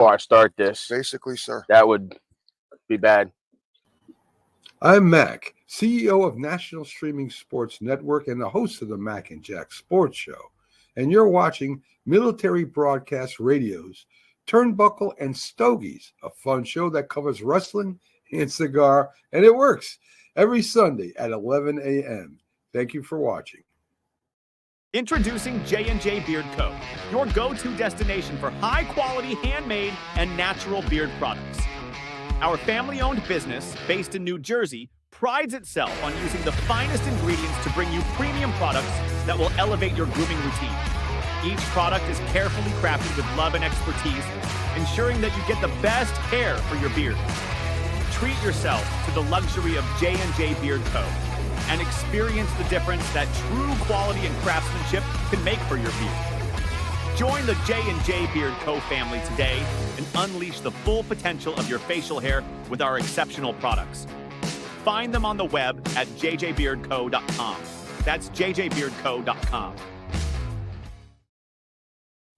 Before I start this, basically, sir, that would be bad. I'm Mac, CEO of National Streaming Sports Network and the host of the Mac and Jack Sports Show. And you're watching Military Broadcast Radio's Turnbuckle and Stogies, a fun show that covers wrestling and cigar, and it works every Sunday at 11 a.m. Thank you for watching. Introducing J&J Beard Co., your go-to destination for high-quality handmade and natural beard products. Our family-owned business, based in New Jersey, prides itself on using the finest ingredients to bring you premium products that will elevate your grooming routine. Each product is carefully crafted with love and expertise, ensuring that you get the best care for your beard. Treat yourself to the luxury of J&J Beard Co. and experience the difference that true quality and craftsmanship can make for your beard. Join the J&J Beard Co. family today and unleash the full potential of your facial hair with our exceptional products. Find them on the web at jjbeardco.com. That's jjbeardco.com.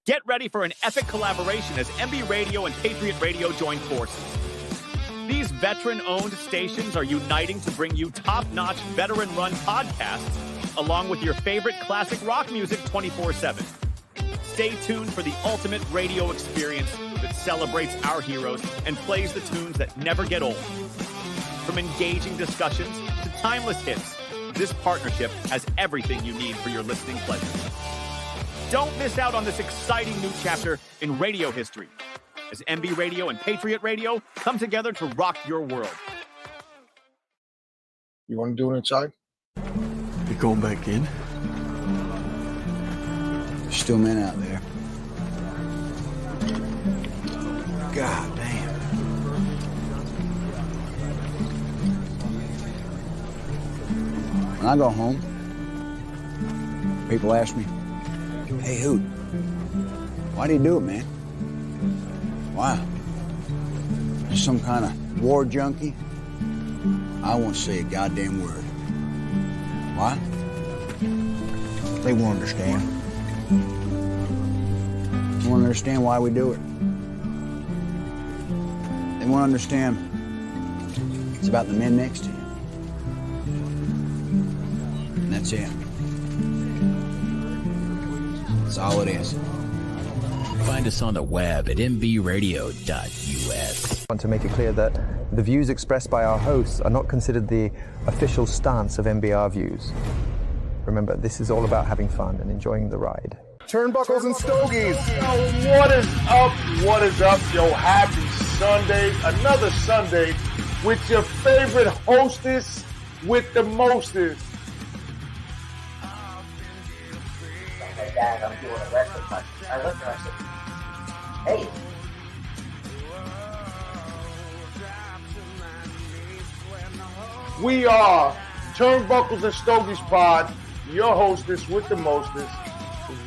Get ready for an epic collaboration as MB Radio and Patriot Radio join forces. These veteran-owned stations are uniting to bring you top-notch, veteran-run podcasts, along with your favorite classic rock music 24/7. Stay tuned for the ultimate radio experience that celebrates our heroes and plays the tunes that never get old. From engaging discussions to timeless hits, this partnership has everything you need for your listening pleasure. Don't miss out on this exciting new chapter in radio history, as MB Radio and Patriot Radio come together to rock your world. you want to do it inside? You going back in? There's still men out there. God damn. When I go home, people ask me, "Hey, Hoot, why do you do it, man? Why? You some kind of war junkie?" I won't say a goddamn word. Why? They won't understand. They won't understand why we do it. They won't understand it's about the men next to you. And that's it. That's all it is. Find us on the web at mbradio.us. I want to make it clear that the views expressed by our hosts are not considered the official stance of MBR Views. Remember, this is all about having fun and enjoying the ride. Turnbuckles and Stogies. Yo, what is up? What is up? Yo, happy Sunday. Another Sunday with your favorite hostess with the mostest. My dad, I'm doing a wrestling punch. I looked and I said, hey. We are Turnbuckles and Stogies Pod, your hostess with the mostest,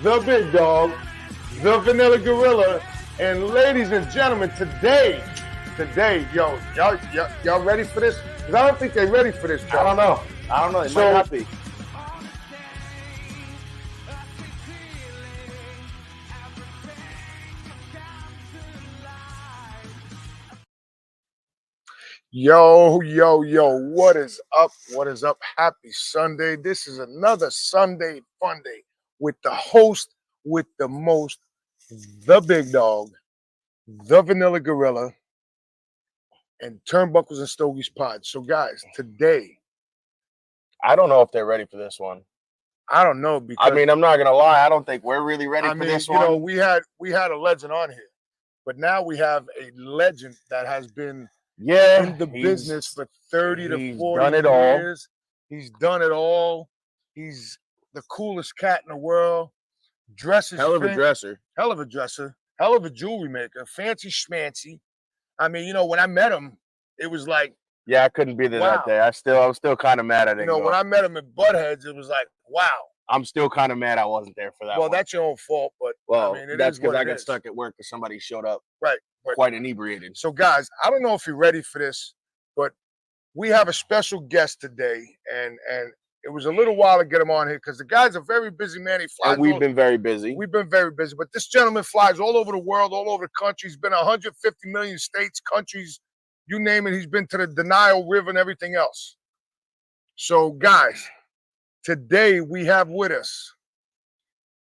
the big dog, the vanilla gorilla, and ladies and gentlemen, today, yo, y'all ready for this? Because I don't think they're ready for this, Joe. I don't know. It might not be. Yo, what is up? What is up? Happy Sunday. This is another Sunday fun day with the host with the most, the big dog, the vanilla gorilla, and Turnbuckles and Stogies Pod. So, guys, today, I don't know if they're ready for this one. I don't know because I mean, I'm not gonna lie. I don't think we're really ready for this one. You know, we had a legend on here, but now we have a legend that has been in the business for 30 to 40 years. He's done it all. He's the coolest cat in the world. Dresses hell of a dresser. Hell of a dresser. Hell of a jewelry maker. Fancy schmancy. I mean, you know, when I met him, it was like, yeah, I couldn't be there that day. I was still kind of mad at it. You know, when I met him at Buttheads, it was like, wow. I'm still kind of mad I wasn't there for that. Well, that's your own fault, but I mean, that's because I got stuck at work because somebody showed up quite inebriated. So, guys, I don't know if you're ready for this, but we have a special guest today, and It was a little while to get him on here because the guy's a very busy man. He flies. And we've been very busy. We've been very busy. But this gentleman flies all over the world, all over the country. He's been 150 million states, countries, you name it. He's been to the Denial River and everything else. So, guys, today we have with us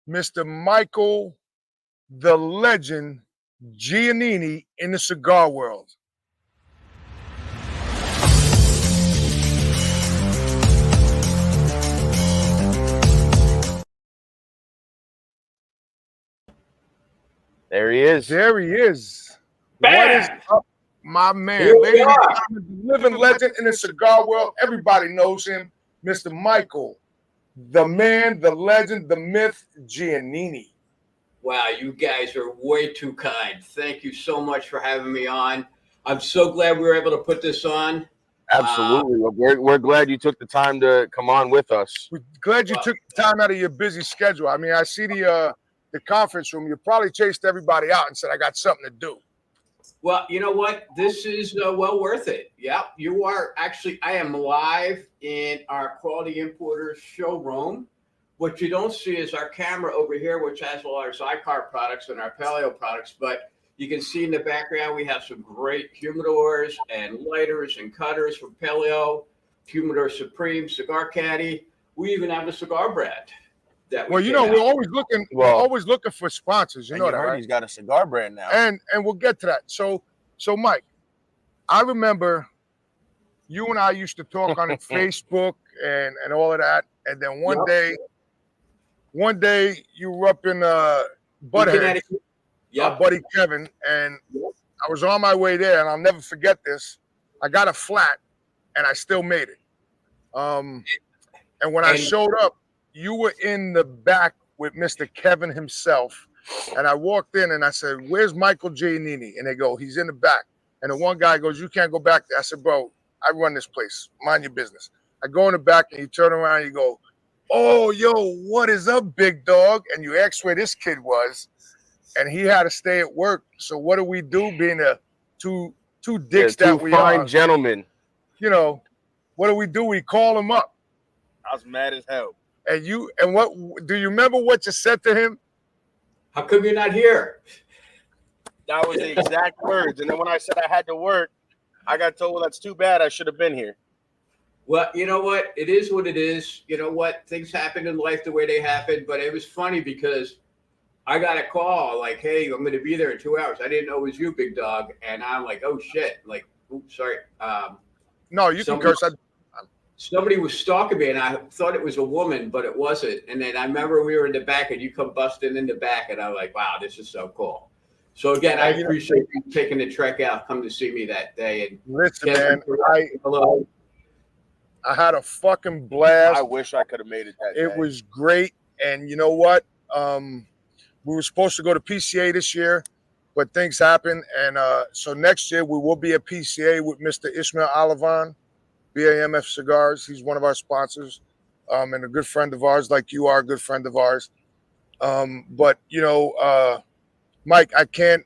Mr. Michael, the legend, Giannini in the cigar world. There he is. There he is. Bam! What is up, my man? Here we Ladies and are. gentlemen, the living legend in the cigar world. Everybody knows him, Mr. Michael, the man, the legend, the myth, Giannini. Wow, you guys are way too kind. Thank you so much for having me on. I'm so glad we were able to put this on. Absolutely. We're glad you took the time to come on with us. We're glad you took time out of your busy schedule. I mean, I see the conference room. You probably chased everybody out and said, I got something to do. Well, you know what? This is well worth it. Yeah, you are actually, I am live in our Quality Importers showroom. What you don't see is our camera over here, which has all our cigar products and our paleo products. But you can see in the background, we have some great humidors and lighters and cutters from Paleo, Humidor Supreme, Cigar Caddy. We even have a cigar brand. Well, you know, we're always looking for sponsors. You know that, right? He's got a cigar brand now. And we'll get to that. So Mike, I remember you and I used to talk on Facebook and all of that. And then one day you were up in Butthead, our buddy Kevin, and I was on my way there, and I'll never forget this. I got a flat, and I still made it. And when I showed up, you were in the back with Mr. Kevin himself. And I walked in and I said, where's Michael Giannini? And they go, he's in the back. And the one guy goes, you can't go back there. I said, bro, I run this place. Mind your business. I go in the back and you turn around and you go, oh, yo, what is up, big dog? And you asked where this kid was. And he had to stay at work. So what do we do being the two dicks that we are? Fine gentlemen. You know, what do? We call him up. I was mad as hell. And what do you remember what you said to him? How come you're not here? That was the exact words. And then when I said I had to work, I got told, well, that's too bad. I should have been here. Well, you know what? It is what it is. You know what? Things happen in life the way they happen. But it was funny because I got a call like, hey, I'm going to be there in 2 hours. I didn't know it was you, big dog. And I'm like, oh, shit. Like, oops, sorry. No, you can curse. Somebody was stalking me, and I thought it was a woman, but it wasn't. And then I remember we were in the back, and you come busting in the back, and I'm like, wow, this is so cool. So, again, I appreciate you taking the trek out, come to see me that day. And listen, man, I had a fucking blast. I wish I could have made it that day. It was great. And you know what? We were supposed to go to PCA this year, but things happened. And so next year we will be at PCA with Mr. Ishmael Alavan, BAMF Cigars. He's one of our sponsors and a good friend of ours, like you are a good friend of ours. But, you know, Mike, I can't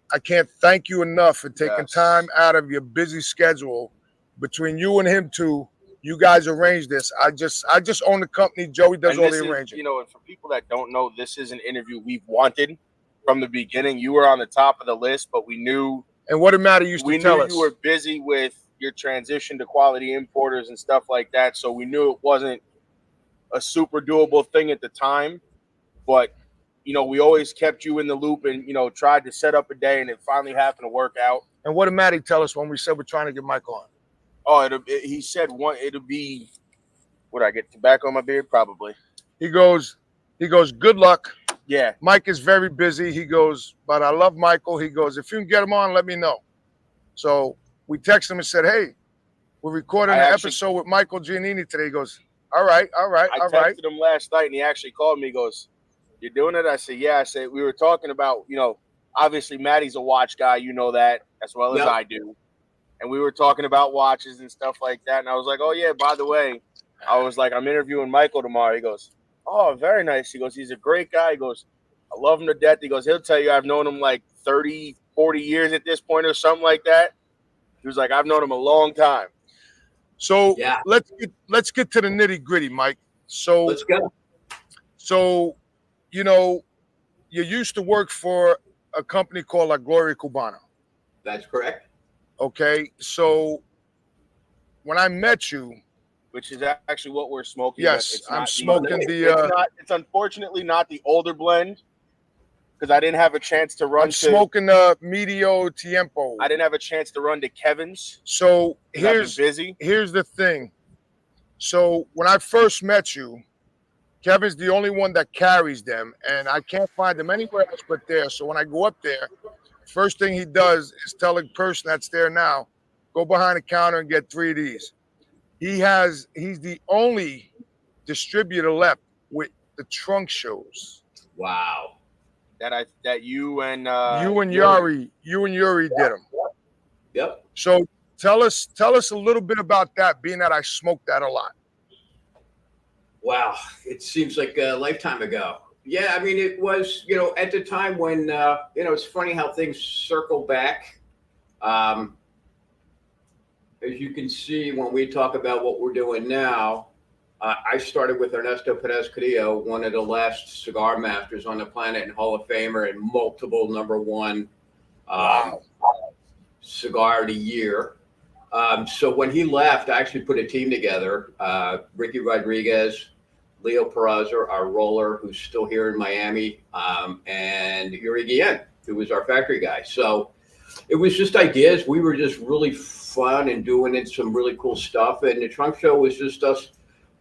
thank you enough for taking time out of your busy schedule. Between you and him too, you guys arranged this. I just own the company. Joey does all the arranging. You know, and for people that don't know, this is an interview we've wanted from the beginning. You were on the top of the list, but we knew. And what did Matty used to tell us? We knew you were busy with your transition to Quality Importers and stuff like that. So we knew it wasn't a super doable thing at the time. But, you know, we always kept you in the loop and, you know, tried to set up a day, and it finally happened to work out. And what did Matty tell us when we said we're trying to get Mike on? Oh, he said it'll be, would I get tobacco on my beard? Probably. He goes, good luck. Yeah. Mike is very busy. He goes, but I love Michael. He goes, if you can get him on, let me know. So we texted him and said, hey, we're recording an episode with Michael Giannini today. He goes, all right. I texted him last night, and he actually called me. He goes, you're doing it? I said, yeah. I said, we were talking about, you know, obviously Matty's a watch guy. You know that as well as I do. And we were talking about watches and stuff like that. And I was like, oh, yeah, by the way, I was like, I'm interviewing Michael tomorrow. He goes, oh, very nice. He goes, he's a great guy. He goes, I love him to death. He goes, he'll tell you I've known him like 30, 40 years at this point or something like that. He was like, I've known him a long time. So let's get to the nitty gritty, Mike. So let's go. So, you know, you used to work for a company called La Gloria Cubana. That's correct. Okay, so when I met you, which is actually what we're smoking. Yes, I'm smoking It's unfortunately not the older blend because I didn't have a chance to run. I'm smoking the Medio Tiempo. I didn't have a chance to run to Kevin's. So here's the thing. So when I first met you, Kevin's the only one that carries them, and I can't find them anywhere else but there. So when I go up there, first thing he does is tell a person that's there now, go behind the counter and get 3 of these. He's the only distributor left with the trunk shows. Wow. That you and Yuri did them. Yep. So tell us a little bit about that, being that I smoked that a lot. Wow, it seems like a lifetime ago. Yeah, I mean, it was, at the time when, it's funny how things circle back. As you can see, when we talk about what we're doing now, I started with Ernesto Perez Carrillo, one of the last cigar masters on the planet and Hall of Famer and multiple #1 cigar of the year. So when he left, I actually put a team together. Ricky Rodriguez, Leo Peraza, our roller, who's still here in Miami, and Yuri Giannini, who was our factory guy. So it was just ideas. We were just really fun and doing some really cool stuff. And the trunk show was just us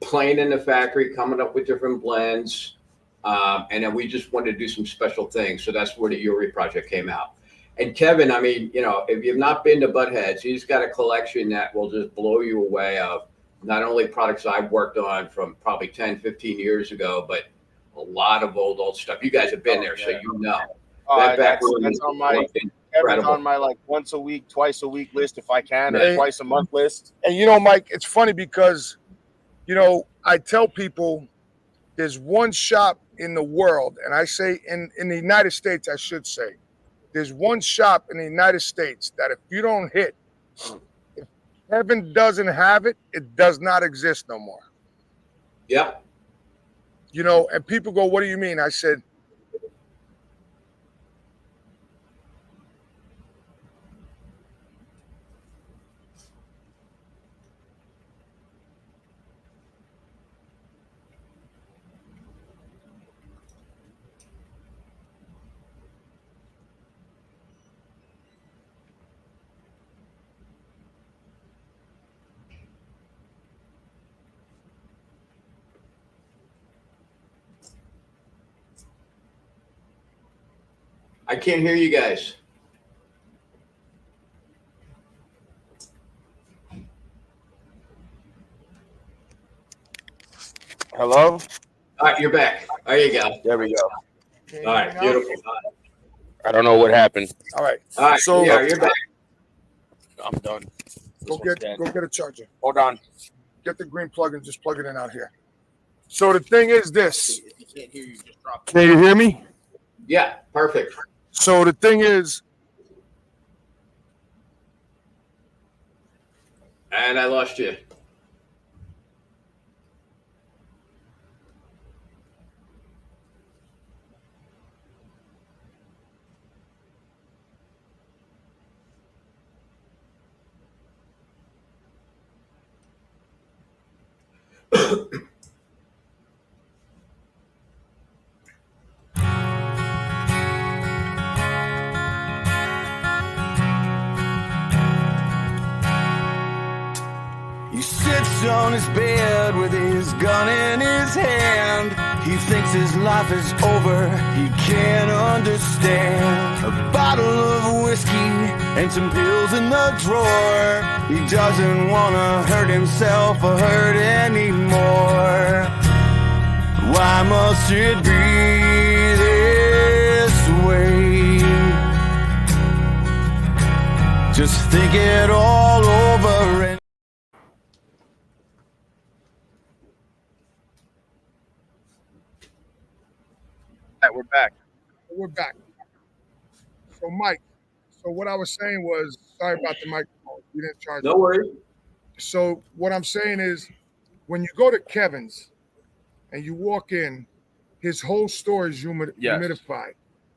playing in the factory, coming up with different blends. And then we just wanted to do some special things. So that's where the Yuri project came out. And Kevin, I mean, if you've not been to Buttheads, he's got a collection that will just blow you away of not only products I've worked on from probably 10, 15 years ago, but a lot of old stuff. You guys have been there, so you know. That's on my Kevin's on my like once a week, twice a week list if I can, or twice a month list. And Mike, it's funny because, I tell people there's one shop in the world, and I say in the United States, I should say, there's one shop in the United States that if you don't hit, if Kevin doesn't have it, it does not exist no more. Yep. And people go, what do you mean? I said, I can't hear you guys. Hello? All right, you're back. There you go. There we go. All right, beautiful. I don't know what happened. All right. So yeah, you're back. I'm done. Go get a charger. Hold on. Get the green plug and just plug it in out here. So the thing is this. If you can't hear you, just drop it. Can you hear me? Yeah, perfect. So the thing is. And I lost you. He sits on his bed with his gun in his hand. He thinks his life is over, he can't understand. A bottle of whiskey and some pills in the drawer. He doesn't wanna hurt himself or hurt anymore. Why must it be this way? Just think it all over and We're back. We're back. So, Mike, what I was saying was, sorry about the microphone. You didn't charge. No worries. So what I'm saying is, when you go to Kevin's, and you walk in, his whole store is humidified.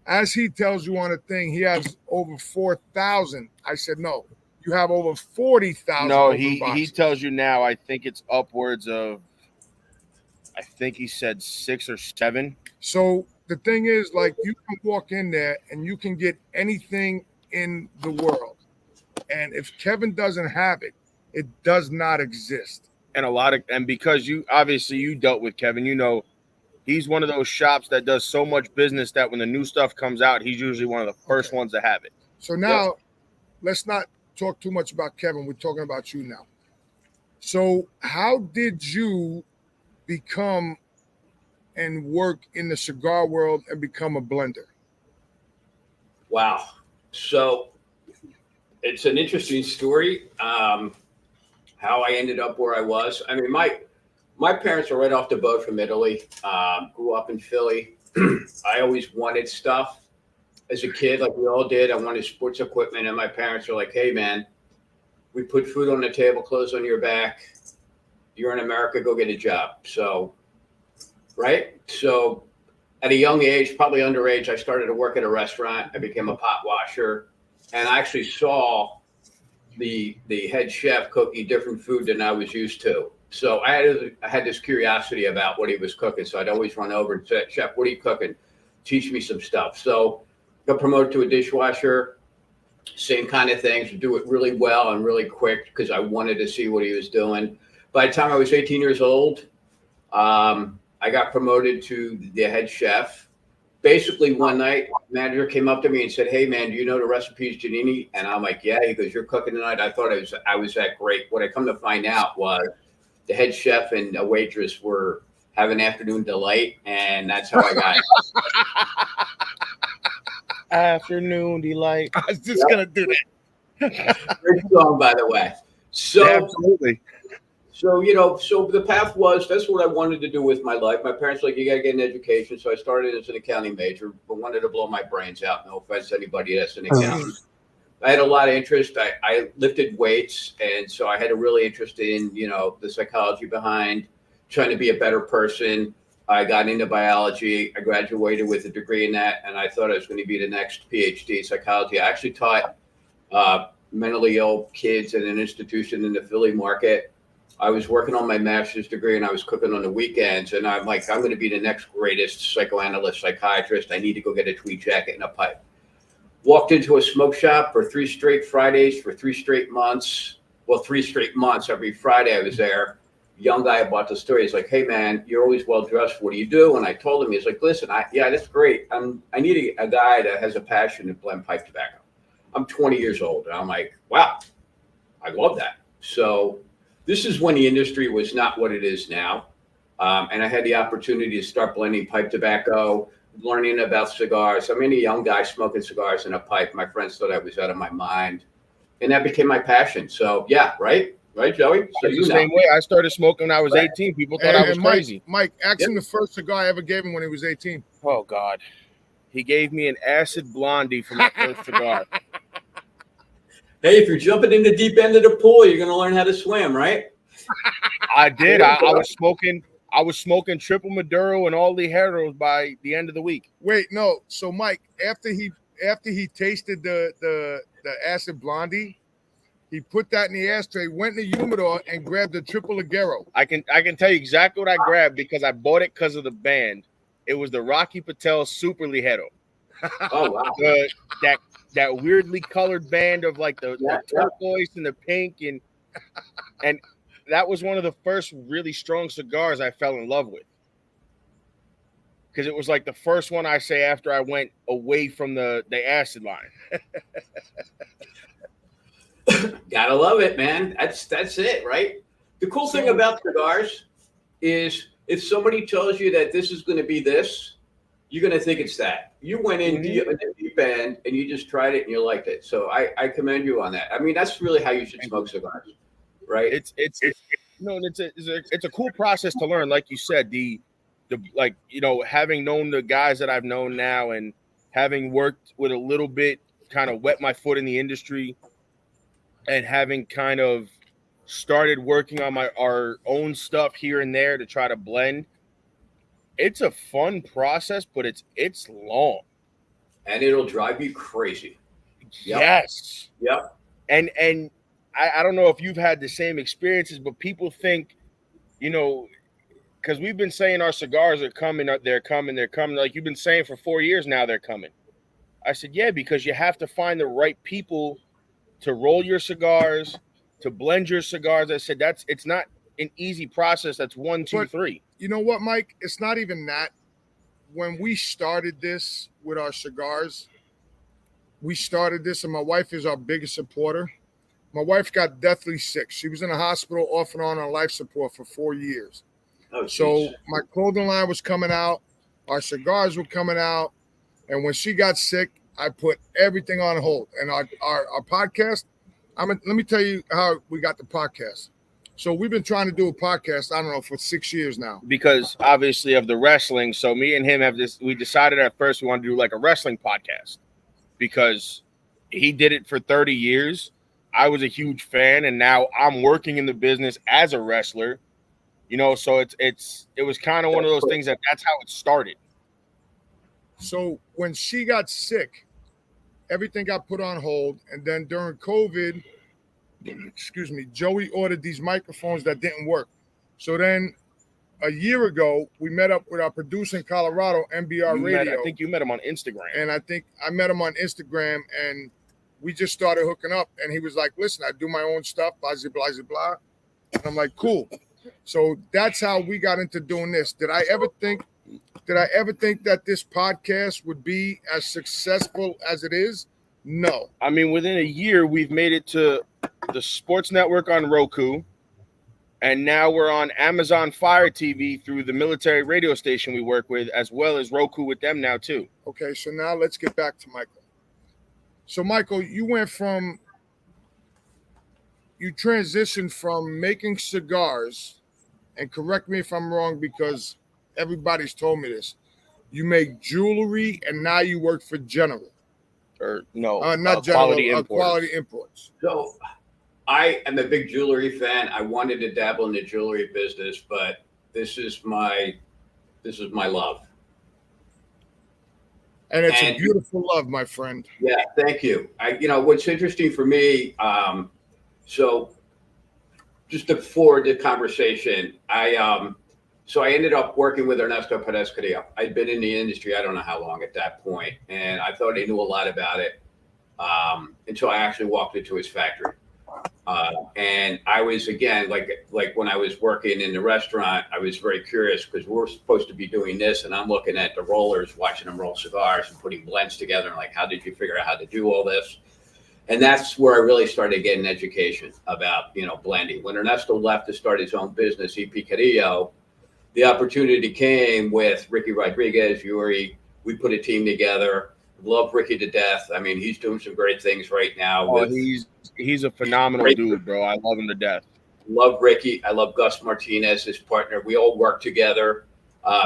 As he tells you on a thing, he has over 4,000. I said, no, you have over 40,000. No, he tells you now, I think it's upwards of, I think he said 6 or 7. So the thing is, like, you can walk in there and you can get anything in the world. And if Kevin doesn't have it, it does not exist. And because you dealt with Kevin, you know, he's one of those shops that does so much business that when the new stuff comes out, he's usually one of the first ones to have it. So now let's not talk too much about Kevin. We're talking about you now. So how did you become and work in the cigar world and become a blender? Wow. So it's an interesting story. How I ended up where I was. I mean, my parents were right off the boat from Italy. Grew up in Philly. I always wanted stuff as a kid, like we all did. I wanted sports equipment, and my parents were like, "Hey, man, we put food on the table, clothes on your back. You're in America, go get a job." So, right? So, at a young age, probably underage, I started to work at a restaurant. I became a pot washer, and I actually saw the head chef cooking different food than I was used to. So I had this curiosity about what he was cooking. So I'd always run over and say, "Chef, what are you cooking? Teach me some stuff." So got promoted to a dishwasher, same kind of things, do it really well and really quick because I wanted to see what he was doing. By the time I was 18 years old, I got promoted to the head chef. Basically, one night, the manager came up to me and said, "Hey, man, do you know the recipes, Giannini?" And I'm like, "Yeah." He goes, "You're cooking tonight?" I thought I was that great. What I come to find out was the head chef and a waitress were having afternoon delight, and that's how I got Afternoon delight. I was just going to do that. Great song, by the way. So, yeah, absolutely. So, you know, so the path was, that's what I wanted to do with my life. My parents were like, "You got to get an education." So I started as an accounting major, but wanted to blow my brains out. No offense to anybody that's an accountant. I had a lot of interest. I lifted weights. And so I had a really interest in, you know, the psychology behind trying to be a better person. I got into biology. I graduated with a degree in that. And I thought I was going to be the next PhD in psychology. I actually taught mentally ill kids at an institution in the Philly market. I was working on my master's degree and I was cooking on the weekends. And I'm like, I'm going to be the next greatest psychoanalyst, psychiatrist. I need to go get a tweed jacket and a pipe. Walked into a smoke shop for 3 straight Fridays for 3 straight months. Well, 3 straight months. Every Friday I was there. Young guy bought the store. He's like, "Hey, man, you're always well dressed. What do you do?" And I told him, he's like, "Listen, yeah, that's great. I need a guy that has a passion to blend pipe tobacco. I'm 20 years old." And I'm like, wow, I love that. So this is when the industry was not what it is now. And I had the opportunity to start blending pipe tobacco, learning about cigars. I'm a young guy smoking cigars in a pipe. My friends thought I was out of my mind. And that became my passion. So, yeah, right? Right, Joey? So the same way. I started smoking when I was 18. People thought I was crazy. Mike, ask him the first cigar I ever gave him when he was 18. Oh, God. He gave me an acid blondie for my first cigar. Hey, if you're jumping in the deep end of the pool, you're going to learn how to swim, right? I did. I was smoking triple Maduro and all Ligeros by the end of the week. Wait, no. So, Mike, after he tasted the acid blondie, he put that in the ashtray, went in the humidor, and grabbed the triple Ligero. I can tell you exactly what I grabbed because I bought it because of the band. It was the Rocky Patel Super Ligero. Oh, wow. That weirdly colored band of like the turquoise and the pink, and that was one of the first really strong cigars I fell in love with. Because it was like the first one I say after I went away from the acid line. Gotta love it, man. That's it, right? The cool thing about cigars is if somebody tells you that this is going to be this, you're going to think it's that. You went in the deep end and you just tried it and you liked it. So I commend you on that. I mean, that's really how you should smoke cigars, right? It's a cool process to learn. Like you said, the like, you know, having known the guys that I've known now and having worked with a little bit, kind of wet my foot in the industry, and having kind of started working on our own stuff here and there to try to blend, It's a fun process, but it's long. And it'll drive you crazy. Yep. Yes. Yep. And I don't know if you've had the same experiences, but people think, because we've been saying our cigars are coming, they're coming. Like you've been saying for 4 years now, they're coming. I said, yeah, because you have to find the right people to roll your cigars, to blend your cigars. I said, it's not an easy process. That's 1, 2, 3. You know what, Mike? It's not even that. When we started this with our cigars, and my wife is our biggest supporter. My wife got deathly sick. She was in a hospital off and on life support for 4 years. Oh, so my clothing line was coming out. Our cigars were coming out. And when she got sick, I put everything on hold. And our podcast, let me tell you how we got the podcast. So we've been trying to do a podcast, I don't know, for 6 years now. Because obviously of the wrestling. So me and him we decided at first we wanted to do like a wrestling podcast because he did it for 30 years. I was a huge fan, and now I'm working in the business as a wrestler. So it was kind of one of those things that's how it started. So when she got sick, everything got put on hold. And then during COVID, Joey ordered these microphones that didn't work. So then a year ago, we met up with our producer in Colorado, MBR Radio. I think you met him on Instagram. And I think I met him on Instagram, and we just started hooking up. And he was like, listen, I do my own stuff, blah, blah, blah, blah. And I'm like, cool. So that's how we got into doing this. Did I ever think that this podcast would be as successful as it is? No. I mean, within a year, we've made it to the sports network on Roku, and now we're on Amazon Fire TV through the military radio station we work with, as well as Roku with them now too. Okay, so now let's get back to Michael. So Michael, you transitioned from making cigars, and correct me if I'm wrong because everybody's told me this. You make jewelry, and now you work for General. Or no, not General, Quality Imports. So I am a big jewelry fan. I wanted to dabble in the jewelry business, but this is my love. And it's a beautiful love, my friend. Yeah, thank you. What's interesting for me, so just to forward the conversation, so I ended up working with Ernesto Perez-Carrillo. I'd been in the industry, I don't know how long at that point, and I thought I knew a lot about it until I actually walked into his factory. And I was, again, like when I was working in the restaurant, I was very curious because we're supposed to be doing this, and I'm looking at the rollers, watching them roll cigars and putting blends together, and like, how did you figure out how to do all this? And that's where I really started getting education about, blending. When Ernesto left to start his own business, EP Carrillo, the opportunity came with Ricky Rodriguez, Yuri. We put a team together. Love Ricky to death. I mean, he's doing some great things right now. He's a phenomenal dude, bro. I love him to death. Love Ricky. I love Gus Martinez, his partner. We all work together.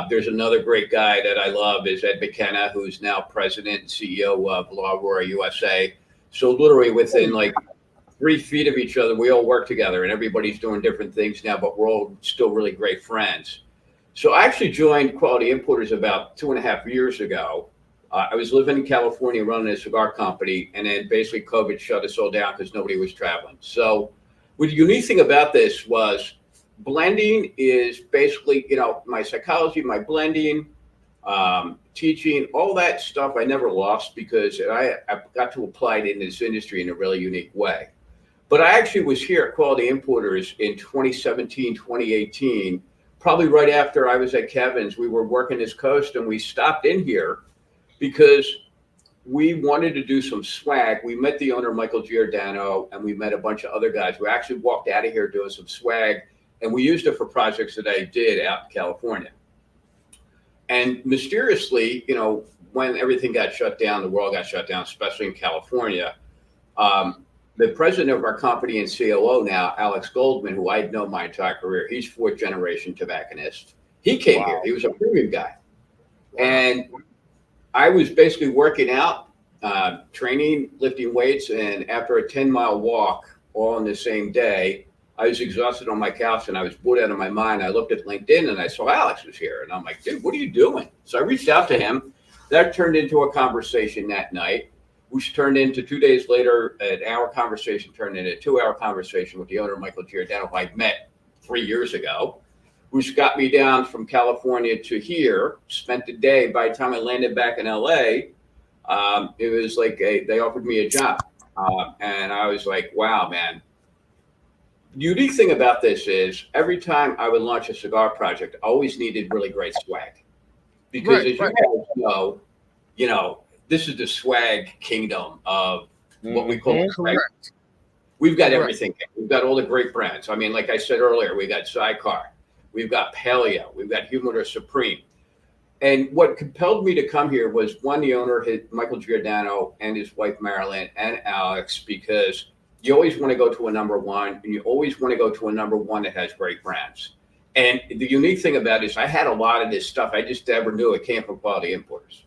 There's another great guy that I love is Ed McKenna, who's now president and CEO of La Aurora USA. So literally within like 3 feet of each other, we all work together, and everybody's doing different things now, but we're all still really great friends. So I actually joined Quality Importers about 2.5 years ago. I was living in California running a cigar company, and then basically COVID shut us all down because nobody was traveling. So the unique thing about this was blending is basically, my psychology, my blending, teaching, all that stuff I never lost because I got to apply it in this industry in a really unique way. But I actually was here at Quality Importers in 2017, 2018, probably right after I was at Kevin's. We were working this coast, and we stopped in here because we wanted to do some swag. We met the owner, Michael Giannini, and we met a bunch of other guys. We actually walked out of here doing some swag, and we used it for projects that I did out in California. And mysteriously, when everything got shut down, the world got shut down, especially in California, the president of our company and COO now, Alex Goldman, who I'd known my entire career, he's 4th generation tobacconist. He came here. He was a premium guy. And I was basically working out, training, lifting weights, and after a 10-mile walk all on the same day, I was exhausted on my couch and I was bored out of my mind. I looked at LinkedIn and I saw Alex was here. And I'm like, dude, what are you doing? So I reached out to him. That turned into a conversation that night, which turned into 2 days later, an hour conversation turned into a 2-hour conversation with the owner, Michael Giannini, who I met 3 years ago, which got me down from California to here, spent the day. By the time I landed back in LA, it was like they offered me a job. And I was like, wow, man. The unique thing about this is every time I would launch a cigar project, I always needed really great swag. Because as you guys know, this is the swag kingdom of what we call swag. We've got everything. We've got all the great brands. I mean, like I said earlier, we got Cigar, we've got Paleo, we've got Humidor Supreme. And what compelled me to come here was, one, the owner, Michael Giannini, and his wife, Marilyn, and Alex, because you always want to go to a number one, and you always want to go to a number one that has great brands. And the unique thing about it is I had a lot of this stuff. I just never knew it came from Quality Importers.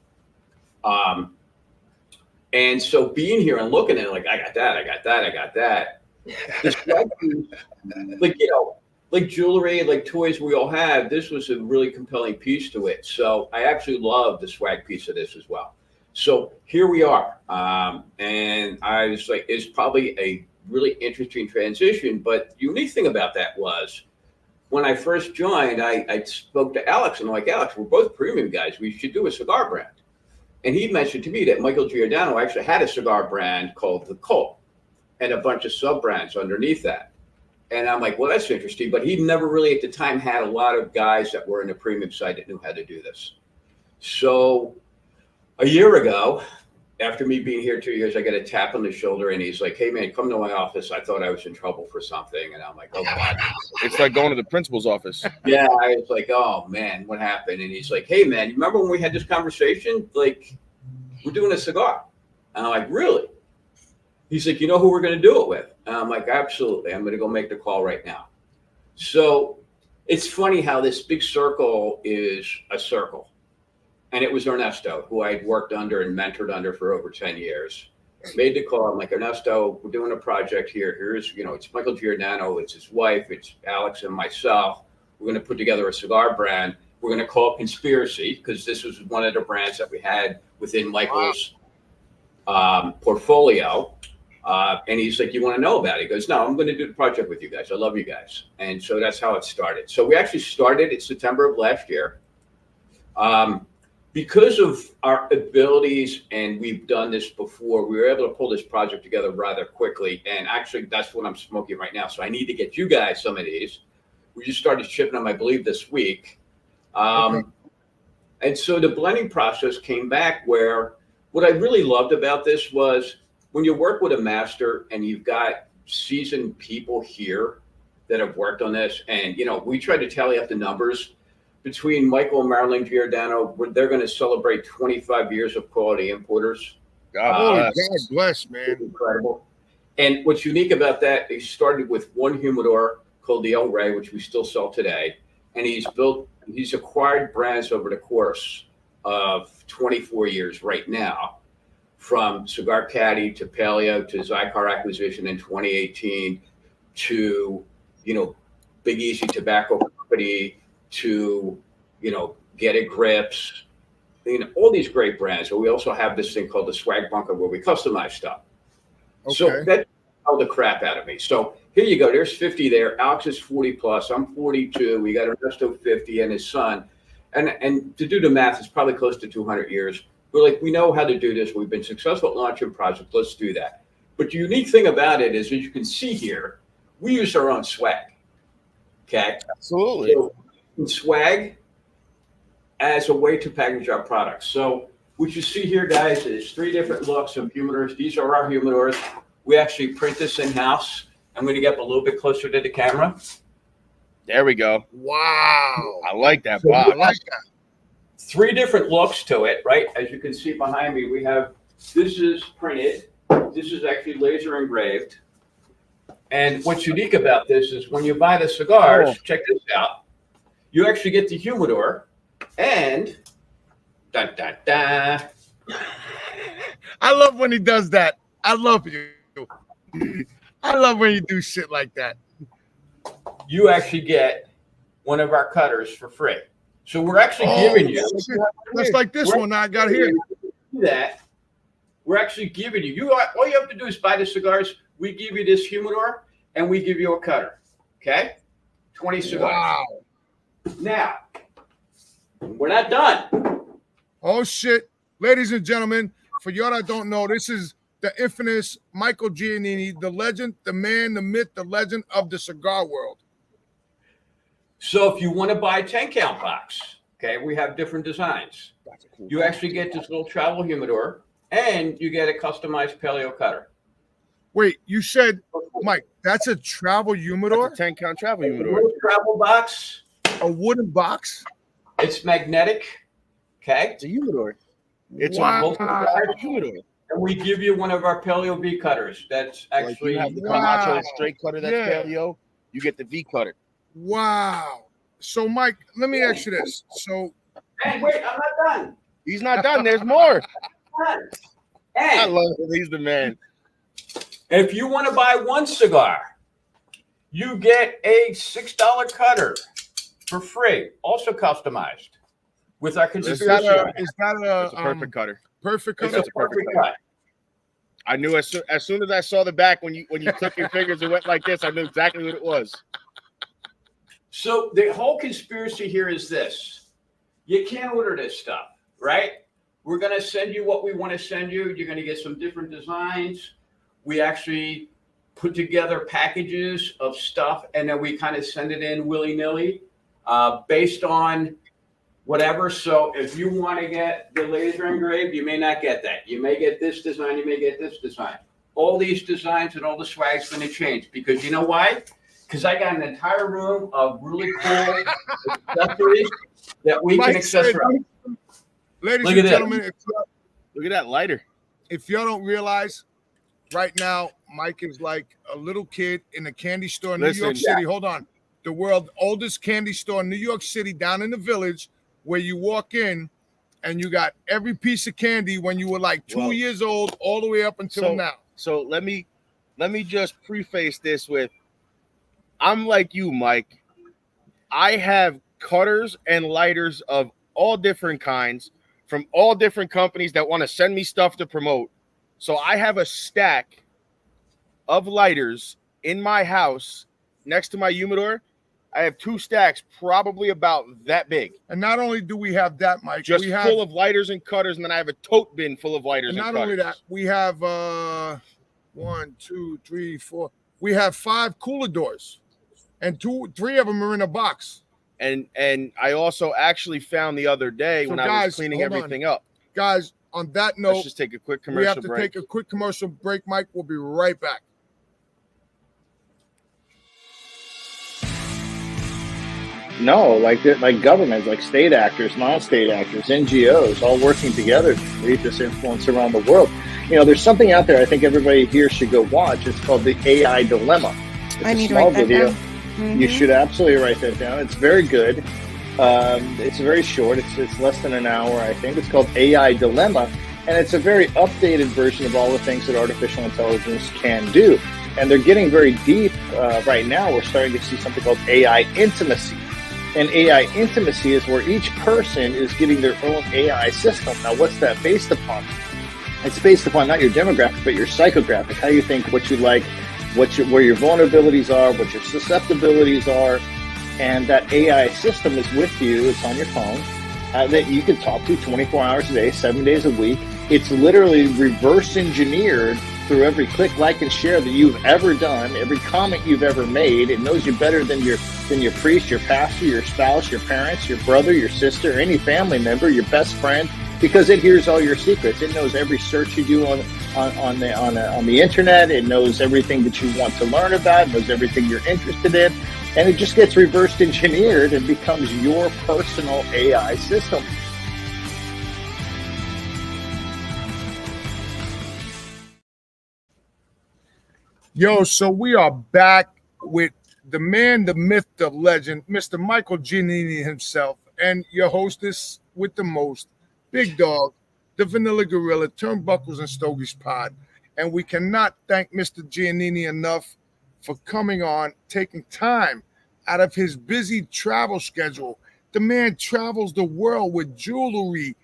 And so being here and looking at it, like, I got that, I got that, I got that. The swag piece, like, like jewelry, like toys we all have, this was a really compelling piece to it. So I actually love the swag piece of this as well. So here we are. And I was like, it's probably a really interesting transition. But the unique thing about that was, when I first joined, I spoke to Alex, and I'm like, Alex, we're both premium guys. We should do a cigar brand. And he mentioned to me that Michael Giannini actually had a cigar brand called The Colt and a bunch of sub-brands underneath that. And I'm like, well, that's interesting. But he never really at the time had a lot of guys that were in the premium side that knew how to do this. So a year ago, after me being here 2 years, I got a tap on the shoulder, and he's like, hey, man, come to my office. I thought I was in trouble for something. And I'm like, oh, God. It's like going to the principal's office. Yeah, I was like, oh, man, what happened? And he's like, hey, man, you remember when we had this conversation? Like, we're doing a cigar. And I'm like, really? He's like, you know who we're going to do it with? And I'm like, absolutely. I'm going to go make the call right now. So it's funny how this big circle is a circle. And it was Ernesto, who I'd worked under and mentored under for over 10 years. Made the call. I'm like, Ernesto, we're doing a project here. Here's, it's Michael Giannini, it's his wife, it's Alex and myself. We're going to put together a cigar brand. We're going to call it Conspiracy, because this was one of the brands that we had within Michael's portfolio. And he's like, you want to know about it? He goes, no, I'm going to do the project with you guys. I love you guys. And so that's how it started. So we actually started in September of last year. Because of our abilities, and we've done this before, we were able to pull this project together rather quickly. And actually, that's what I'm smoking right now. So I need to get you guys some of these. We just started shipping them, I believe, this week. And so the blending process came back, where what I really loved about this was, when you work with a master and you've got seasoned people here that have worked on this, and, we try to tally up the numbers. Between Michael and Marilyn Giordano, they're going to celebrate 25 years of Quality Importers. God bless, man. Incredible. And what's unique about that, he started with one humidor called the El Rey, which we still sell today. And he's acquired brands over the course of 24 years right now, from Cigar Caddy to Paleo to Zycar acquisition in 2018 to, Big Easy Tobacco Company, to, Get It Grips, all these great brands. And we also have this thing called the Swag Bunker, where we customize stuff. Okay. So that held the crap out of me. So here you go. There's 50 there. Alex is 40 plus. I'm 42. We got Ernesto 50 and his son. And to do the math, it's probably close to 200 years. We're like, we know how to do this. We've been successful at launching projects. Let's do that. But the unique thing about it is, as you can see here, we use our own swag. Okay. Absolutely. So, swag as a way to package our products. So what you see here, guys, is 3 different looks of humidors. These are our humidors. We actually print this in-house. I'm going to get up a little bit closer to the camera. There we go. Wow. I like that. So Bob. I like that. 3 different looks to it, right? As you can see behind me, we have, this is printed. This is actually laser engraved. And what's unique about this is, when you buy the cigars, check this out. You actually get the humidor, and dun, dun, dun. I love when he does that. I love you. I love when you do shit like that. you actually get one of our cutters for free. So we're actually giving you. That's like this one I got here. That we're actually giving you. All you have to do is buy the cigars. We give you this humidor, and we give you a cutter. Okay, 20 cigars. Wow. Now we're not done. Oh shit, ladies and gentlemen, for y'all that don't know, this is the infamous Michael Giannini, the legend, the man, the myth, the legend of the cigar world. So if you want to buy a 10-count box, okay, we have different designs. You actually get this little travel humidor, and you get a customized paleo cutter. Wait, you said, Mike, that's a travel humidor? That's a 10-count travel humidor. A travel box. A wooden box? It's magnetic. Okay. It's a humidor. It's a humidor. And we give you one of our Paleo V cutters. That's actually like you have the Camacho straight cutter that's Paleo. You get the V cutter. Wow. So, Mike, let me ask you this. So, hey, wait, I'm not done. He's not done. There's more. Hey, I love him. He's the man. If you want to buy one cigar, you get a $6 cutter for free, also customized with our consistency. Is that a perfect cutter? Perfect cutter. It's a perfect cut. I knew as soon as I saw the back when you took your fingers and went like this, I knew exactly what it was. So the whole conspiracy here is this: you can't order this stuff, right? We're going to send you what we want to send you. You're going to get some different designs. We actually put together packages of stuff, and then we kind of send it in willy-nilly based on whatever. So if you want to get the laser engraved, you may not get that. You may get this design. You may get this design. All these designs and all the swag's going to change because you know why? Because I got an entire room of really cool accessories that we can accessorize. Ladies and gentlemen, look at that lighter. If y'all don't realize, right now, Mike is like a little kid in a candy store in New York City. Hold on. The world's oldest candy store in New York City, down in the Village, where you walk in and you got every piece of candy when you were like 2 years old all the way up until now. So let me just preface this with, I'm like you, Mike. I have cutters and lighters of all different kinds from all different companies that want to send me stuff to promote. So I have a stack of lighters in my house next to my humidor. I have 2 stacks probably about that big. And not only do we have that, Mike, just full of lighters and cutters, and then I have a tote bin full of lighters and cutters. Not only that, we have 1, 2, 3, 4. We have 5 cooler doors, and 3 of them are in a box. And I also actually found the other day when I was cleaning everything up. Guys, on that note, let's just take a quick commercial break. We have to take a quick commercial break, Mike. We'll be right back. No, like governments, like state actors, non-state actors, NGOs, all working together to create this influence around the world. You know, there's something out there I think everybody here should go watch. It's called The AI Dilemma. It's I need to write that down. Mm-hmm. You should absolutely write that down. It's very good. It's very short. It's less than an hour, I think. It's called AI Dilemma, and it's a very updated version of all the things that artificial intelligence can do. And they're getting very deep right now. We're starting to see something called AI intimacy. And AI intimacy is where each person is getting their own AI system. Now, what's that based upon? It's based upon not your demographic, but your psychographic, how you think, what you like, where your vulnerabilities are, what your susceptibilities are. And that AI system is with you. It's on your phone that you can talk to 24 hours a day, 7 days a week. It's literally reverse engineered through every click, like, and share that you've ever done, every comment you've ever made. It knows you better than your priest, your pastor, your spouse, your parents, your brother, your sister, any family member, your best friend, because it hears all your secrets. It knows every search you do on the internet. It knows everything that you want to learn about. It knows everything you're interested in. And it just gets reversed engineered and becomes your personal AI system. Yo, so we are back with the man, the myth, the legend, Mr. Michael Giannini himself, and your hostess with the most, Big Dog, the Vanilla Gorilla, Turnbuckles and Stogies Pod. And we cannot thank Mr. Giannini enough for coming on, taking time out of his busy travel schedule. The man travels the world with jewelry,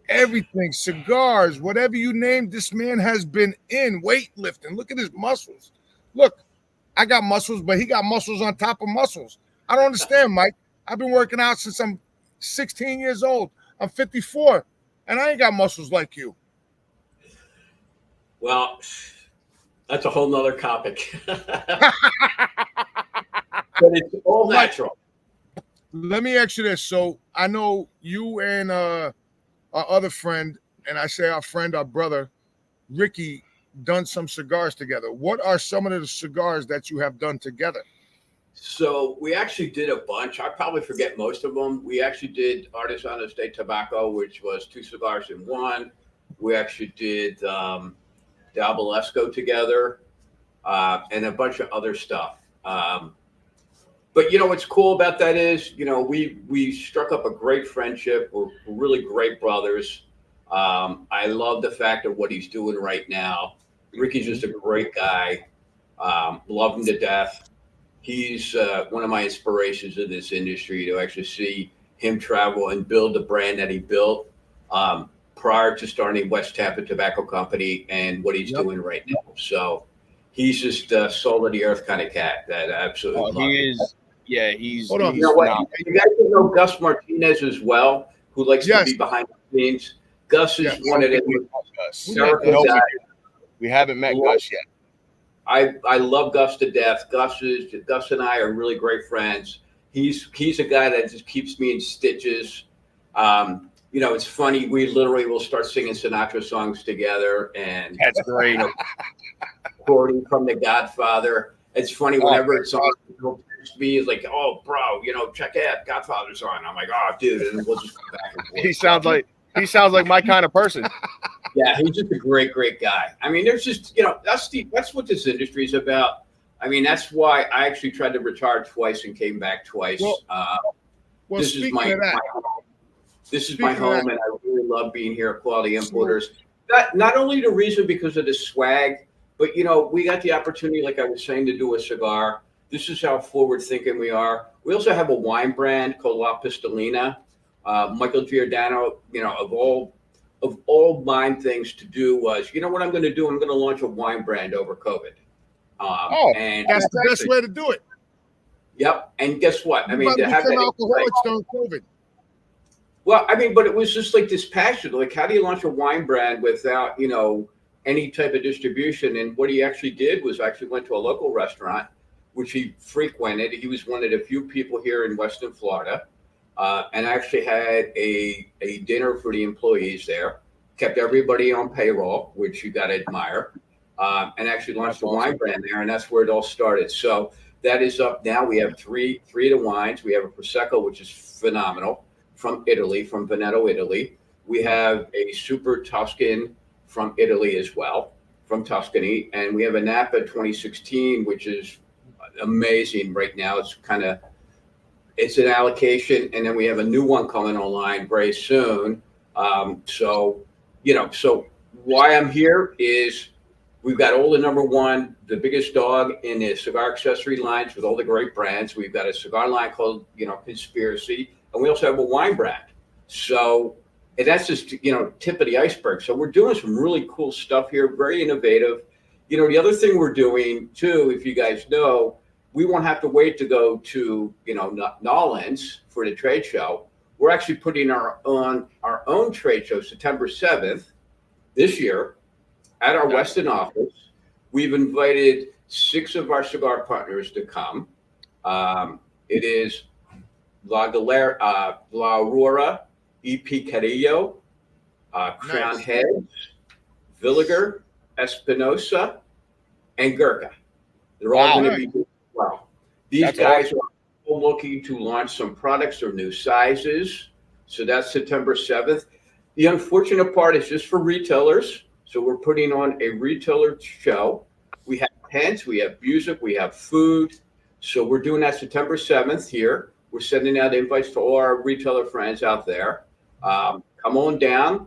everything, cigars, whatever you name, this man has been in weightlifting. Look at his muscles. Look, I got muscles, but he got muscles on top of muscles. I don't understand, Mike. I've been working out since I'm 16 years old. I'm 54, and I ain't got muscles like you. Well, that's a whole nother topic. But it's all natural. Let me ask you this. So I know you and our other friend, and I say our friend, our brother, Ricky, done some cigars together. What are some of the cigars that you have done together? So we actually did a bunch. I probably forget most of them. We actually did Artesanos de Tabaco, which was 2 cigars in one. We actually did Dalbalesco together, and a bunch of other stuff. But what's cool about that is, we struck up a great friendship. We're really great brothers. I love the fact of what he's doing right now. Ricky's just a great guy. Love him to death. He's one of my inspirations in this industry, to actually see him travel and build the brand that he built prior to starting West Tampa Tobacco Company and what he's doing right now. So he's just a soul of the earth kind of cat that I absolutely love. He is. Yeah, he's. Hold on. You guys know Gus Martinez as well, who likes to be behind the scenes. Gus is one of the. We haven't met Gus yet. I love Gus to death. Gus and I are really great friends. He's a guy that just keeps me in stitches. It's funny. We literally will start singing Sinatra songs together, and that's great. Quoting from The Godfather. It's funny whenever it's on. He'll text me, he's like, "Oh, bro, check out Godfather's on." I'm like, "Oh, dude," and we'll just go back and forth. He sounds like my kind of person. Yeah, he's just a great guy. I mean, there's just, that's what this industry is about. I mean, that's why I actually tried to retire twice and came back twice. This is my home, and I really love being here at Quality Importers. Not only the reason because of the swag, but we got the opportunity, like I was saying, to do a cigar. This is how forward thinking we are. We also have a wine brand called La Pistolina. Michael Giannini, of all mine things to do was, what I'm going to do? I'm going to launch a wine brand over COVID. And that's the best way to do it. Yep. And guess what? I mean, to have that alcoholics during COVID. Well, I mean, but it was just like this passion. Like, how do you launch a wine brand without, any type of distribution? And what he actually did was actually went to a local restaurant, which he frequented. He was one of the few people here in Western Florida. And actually had a dinner for the employees there, kept everybody on payroll, which you got to admire, and actually launched a wine brand there, and that's where it all started. So that is up now. We have three of the wines. We have a Prosecco, which is phenomenal, from Italy, from Veneto, Italy. We have a Super Tuscan from Italy as well, from Tuscany, and we have a Napa 2016, which is amazing right now. It's an allocation, and then we have a new one coming online very soon. So why I'm here is we've got all the number one, the biggest dog in the cigar accessory lines with all the great brands. We've got a cigar line called, Conspiracy, and we also have a wine brand. So, and that's just, tip of the iceberg. So we're doing some really cool stuff here, very innovative. The other thing we're doing too, if you guys know, we won't have to wait to go to, Nolans for the trade show. We're actually putting our own trade show September 7th this year at our Weston office. We've invited 6 of our cigar partners to come. It is La Aurora, E.P. Carrillo, Crown Heads, Villiger, Espinosa, and Gurkha. They're all going to be well. These guys are looking to launch some products or new sizes. So that's September 7th. The unfortunate part is just for retailers. So we're putting on a retailer show. We have tents, we have music, we have food. So we're doing that September 7th here. We're sending out invites to all our retailer friends out there. Come on down,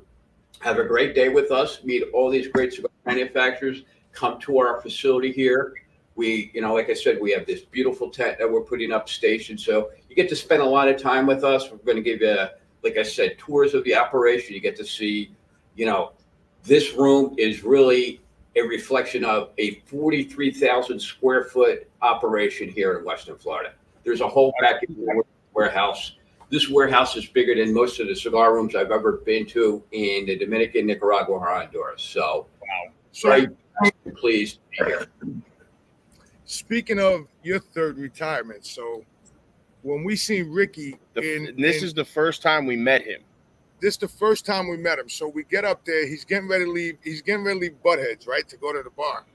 have a great day with us, meet all these great cigar manufacturers, come to our facility here. We, like I said, we have this beautiful tent that we're putting up station. So you get to spend a lot of time with us. We're going to give you, like I said, tours of the operation. You get to see, this room is really a reflection of a 43,000 square foot operation here in Western Florida. There's a whole back warehouse. This warehouse is bigger than most of the cigar rooms I've ever been to in the Dominican, Nicaragua, or Honduras. So, wow. So I'm pleased to be here. Speaking of your third retirement, so when we seen Ricky, this is the first time we met him. This is the first time we met him. So we get up there. He's getting ready to leave. He's getting ready to leave Buttheads, right, to go to the bar.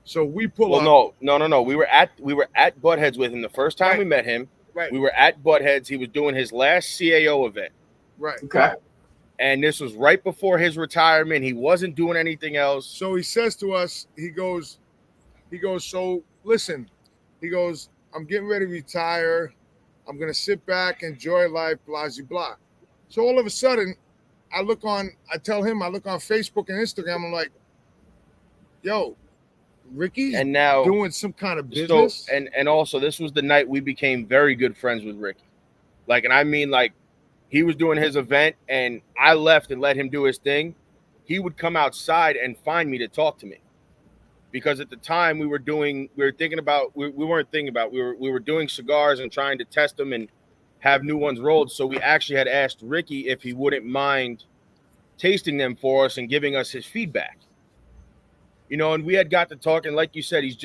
So we pull up. No. We were at Buttheads with him the first time we met him. Right. We were at Buttheads. He was doing his last CAO event. Right. Okay. And this was right before his retirement. He wasn't doing anything else. So he says to us, he goes, so listen, he goes, I'm getting ready to retire. I'm going to sit back, enjoy life, blah, blah, blah. So all of a sudden, I look on Facebook and Instagram. I'm like, yo, Ricky's and now doing some kind of business. So, and also, this was the night we became very good friends with Ricky. And I mean, he was doing his event, and I left and let him do his thing. He would come outside and find me to talk to me. Because at the time we were doing cigars and trying to test them and have new ones rolled. So we actually had asked Ricky if he wouldn't mind tasting them for us and giving us his feedback. And we had got to talking, like you said, he's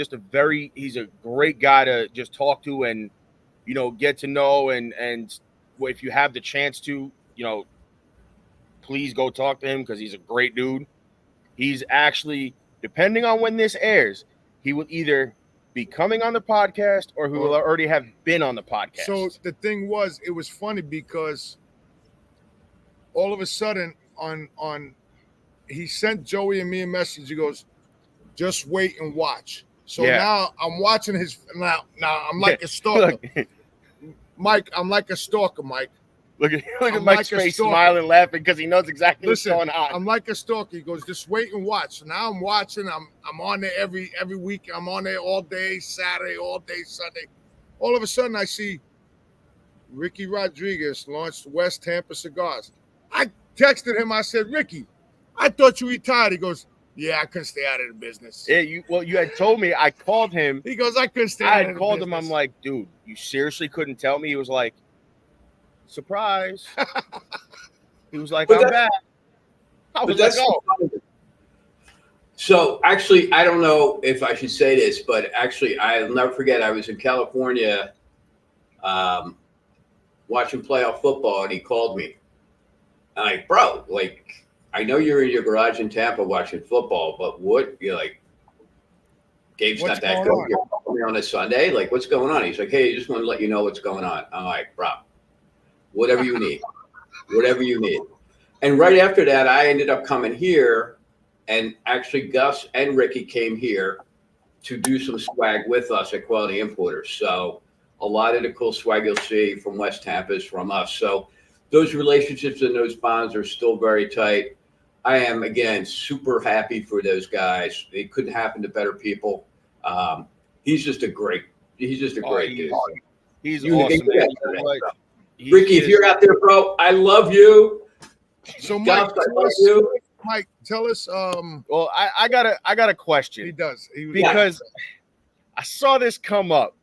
a great guy to just talk to and, get to know. And if you have the chance to, please go talk to him because he's a great dude. He's actually, depending on when this airs, he will either be coming on the podcast or he will already have been on the podcast. So the thing was, it was funny because all of a sudden he sent Joey and me a message. He goes, just wait and watch. So now I'm watching now I'm like a stalker. Mike, I'm like a stalker, Mike. Look at Mike's face smiling, laughing because he knows exactly what's going on. I'm like a stalker. He goes, just wait and watch. So now I'm watching. I'm on there every week. I'm on there all day, Saturday, all day, Sunday. All of a sudden, I see Ricky Rodriguez launched West Tampa Cigars. I texted him. I said, Ricky, I thought you retired. He goes, yeah, I couldn't stay out of the business. Yeah, you had told me. I called him. He goes, I couldn't stay out of the business. I had called him. I'm like, dude, you seriously couldn't tell me? He was like, surprise. He was like, I'm back. I was like, oh. So actually, I don't know if I should say this, but actually, I'll never forget. I was in California watching playoff football, and he called me. I'm like, bro, I know you're in your garage in Tampa watching football, but what? You're like, Gabe's not that good. You're calling me on a Sunday? What's going on? He's like, hey, I just want to let you know what's going on. I'm like, bro, whatever you need. Whatever you need. And right after that, I ended up coming here, and actually Gus and Ricky came here to do some swag with us at Quality Importers. So a lot of the cool swag you'll see from West Tampa is from us. So those relationships and those bonds are still very tight. I am, again, super happy for those guys. It couldn't happen to better people. He's just a great dude. He's awesome. Ricky, if you're out there, bro, I love you. So Mike, tell us. Well, I got a question. He does. Because I saw this come up,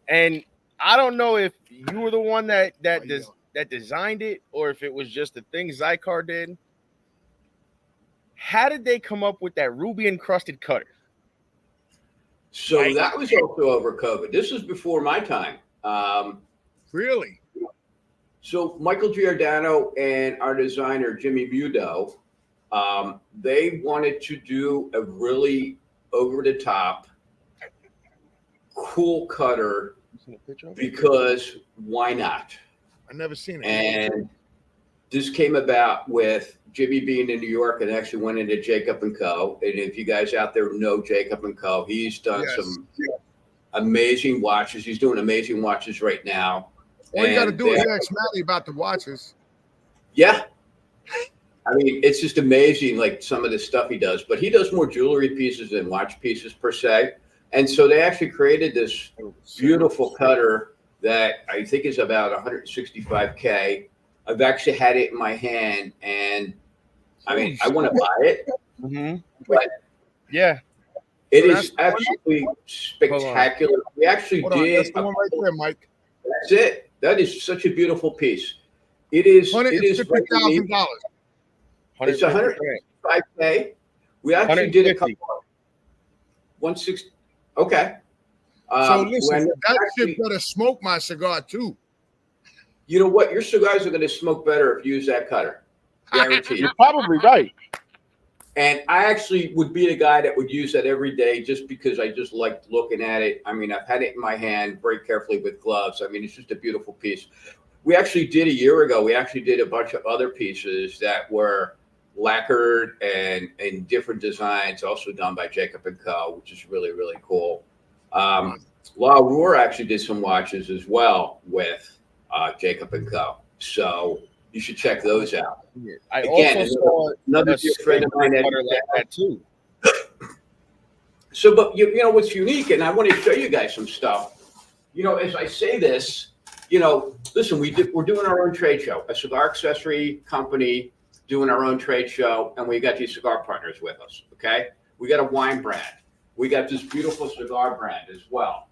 and I don't know if you were the one that designed it or if it was just the thing Zycar did. How did they come up with that ruby encrusted cutter? So that was also over COVID. This was before my time. Really? So Michael Giordano and our designer, Jimmy Budo, they wanted to do a really over-the-top, cool cutter because why not? I never seen it. And this came about with Jimmy being in New York and actually went into Jacob & Co. And if you guys out there know Jacob & Co., he's done some amazing watches. He's doing amazing watches right now. All you got to do is ask Matty about the watches. Yeah. I mean, it's just amazing, some of the stuff he does. But he does more jewelry pieces than watch pieces per se. And so they actually created this beautiful cutter that I think is about 165K. I've actually had it in my hand, and I mean, I want to buy it, but yeah, it is absolutely spectacular. We actually did. That's the one right there, Mike. That's it. That is such a beautiful piece. It is. It is $150,000. It's 165K. We actually did a couple. 160. Okay. So listen, that shit better smoke my cigar too. You know what? Your cigars are going to smoke better if you use that cutter. Guarantee. You're probably right. And I actually would be the guy that would use that every day just because I just liked looking at it. I mean, I've had it in my hand very carefully with gloves. I mean, it's just a beautiful piece. We actually did a year ago, we actually did a bunch of other pieces that were lacquered and in different designs, also done by Jacob & Co., which is really, really cool. La Roar actually did some watches as well with Jacob & Co. So you should check those out. I Again, also saw another dear friend of mine cutter like that too. So, but you know what's unique, and I want to show you guys some stuff. You know, as I say this, you know, listen, we're doing our own trade show, a cigar accessory company doing our own trade show, and we got these cigar partners with us. Okay, we got a wine brand, we got this beautiful cigar brand as well.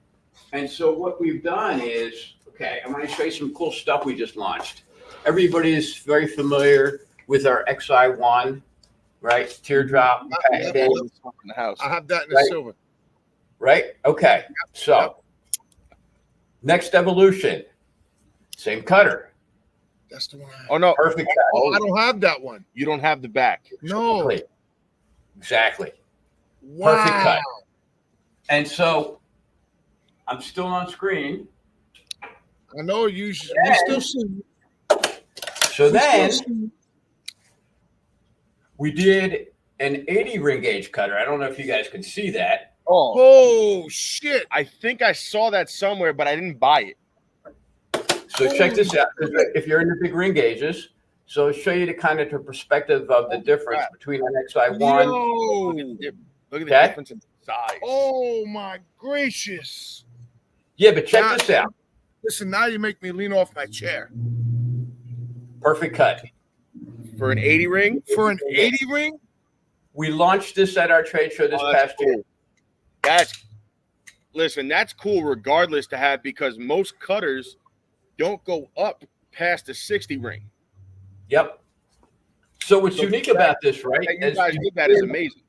And so what we've done is, okay, I'm going to show you some cool stuff we just launched. Everybody is very familiar with our XI1, right? Teardrop. In the house. I have that in the silver. Right? Okay. So next evolution, same cutter. That's the one. Oh no, perfect. Oh, I don't have that one. You don't have the back. No. Exactly. Wow. Perfect cut. And so I'm still on screen. I know you still see. So then we did an 80 ring gauge cutter. I don't know if you guys can see that. Oh shit. I think I saw that somewhere, but I didn't buy it. So check this out. If you're into big ring gauges, so I'll show you the kind of the perspective of the difference between an XI1. Look at the difference in size. Oh my gracious. Yeah, but check this out. Listen, now you make me lean off my chair. Perfect cut. For an 80 ring? For an 80 ring? We launched this at our trade show this past year. That's cool regardless to have, because most cutters don't go up past the 60 ring. Yep. So what's unique about this, right? You guys did that is amazing.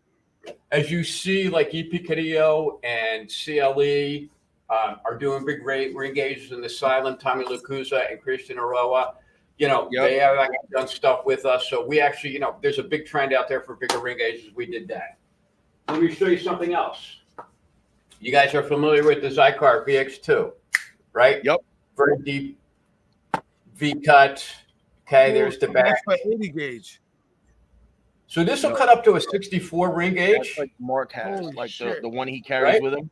As you see, like EP Carrillo and CLE are doing big ring gauges in the Silent, Tommy Lacusa and Christian Aroa. You know, they have actually done stuff with us. So we actually, you know, there's a big trend out there for bigger ring gauges. We did that. Let me show you something else. You guys are familiar with the Zycar VX2, right? Yep. Very deep V cut. Okay, there's the back. That's my 80 gauge. So this will cut up to a 64 ring gauge. That's like Mark has, like the one he carries with him.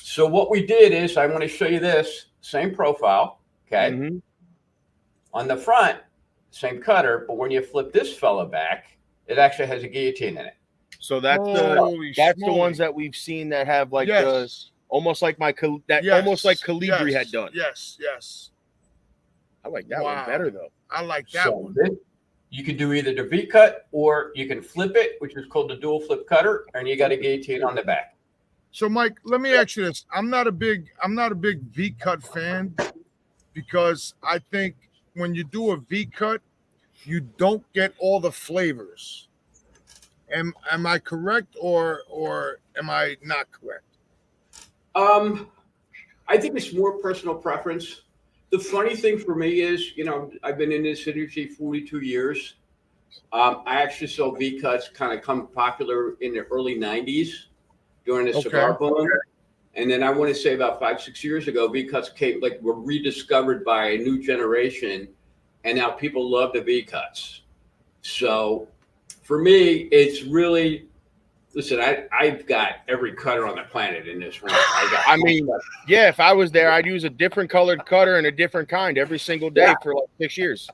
So what we did is, I want to show you this same profile. Okay. On the front, same cutter, but when you flip this fella back, it actually has a guillotine in it. So that's the ones that we've seen that have like the almost like almost like Calibri had done. Yes. I like that one better though. I like that one. You can do either the V cut or you can flip it, which is called the dual flip cutter, and you got a guillotine on the back. So Mike, let me ask you this. I'm not a big V cut fan, because I think when you do a V cut, you don't get all the flavors. Am I correct or am I not correct? I think it's more personal preference. The funny thing for me is, you know, I've been in this industry 42 years. I actually saw V cuts kind of come popular in the early 90s during the cigar boom. And then I want to say about 5-6 years ago, V cuts were rediscovered by a new generation, and now people love the V cuts. So for me, it's really, listen, I've got every cutter on the planet in this room. If I was there, I'd use a different colored cutter and a different kind every single day for like 6 years.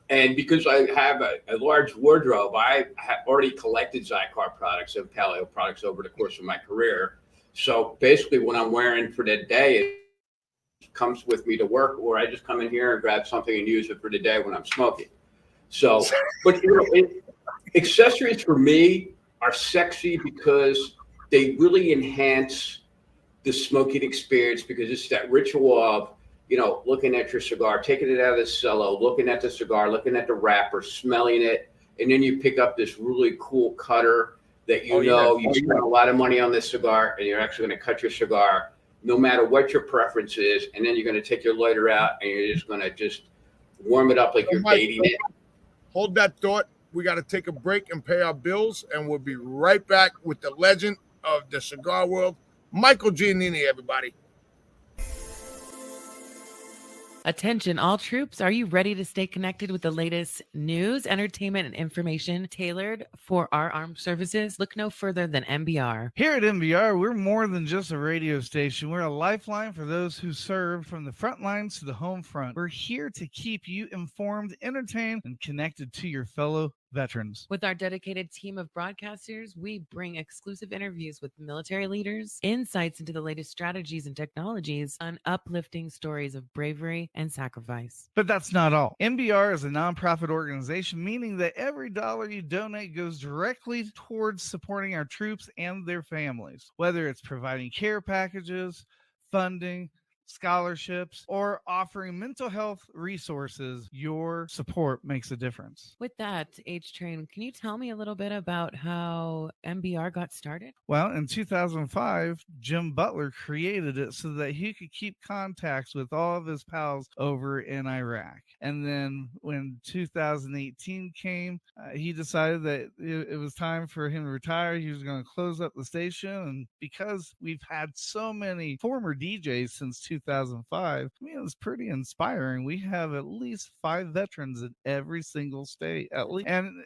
And because I have a large wardrobe, I have already collected Zycar products and Paleo products over the course of my career. So basically what I'm wearing for the day, it comes with me to work, or I just come in here and grab something and use it for the day when I'm smoking. So, but accessories for me are sexy because they really enhance the smoking experience, because it's that ritual of, looking at your cigar, taking it out of the cello, looking at the cigar, looking at the wrapper, smelling it, and then you pick up this really cool cutter that you spent a lot of money on this cigar, and you're actually going to cut your cigar no matter what your preference is, and then you're going to take your lighter out and you're just going to warm it up like you're dating it. Hold that thought. We got to take a break and pay our bills, and we'll be right back with the legend of the cigar world, Michael Giannini, everybody. Attention, all troops. Are you ready to stay connected with the latest news, entertainment, and information tailored for our armed services? Look no further than MBR. Here at MBR, we're more than just a radio station. We're a lifeline for those who serve from the front lines to the home front. We're here to keep you informed, entertained, and connected to your fellow veterans. With our dedicated team of broadcasters, we bring exclusive interviews with military leaders, insights into the latest strategies and technologies, and uplifting stories of bravery and sacrifice. But that's not all. MBR is a nonprofit organization, meaning that every dollar you donate goes directly towards supporting our troops and their families, whether it's providing care packages, funding, scholarships, or offering mental health resources. Your support makes a difference. With that, H-Train, can you tell me a little bit about how MBR got started? Well, in 2005, Jim Butler created it so that he could keep contacts with all of his pals over in Iraq. And then when 2018 came, he decided that it was time for him to retire. He was going to close up the station. And because we've had so many former DJs since 2005, it was pretty inspiring. We have at least 5 veterans in every single state, at least. And,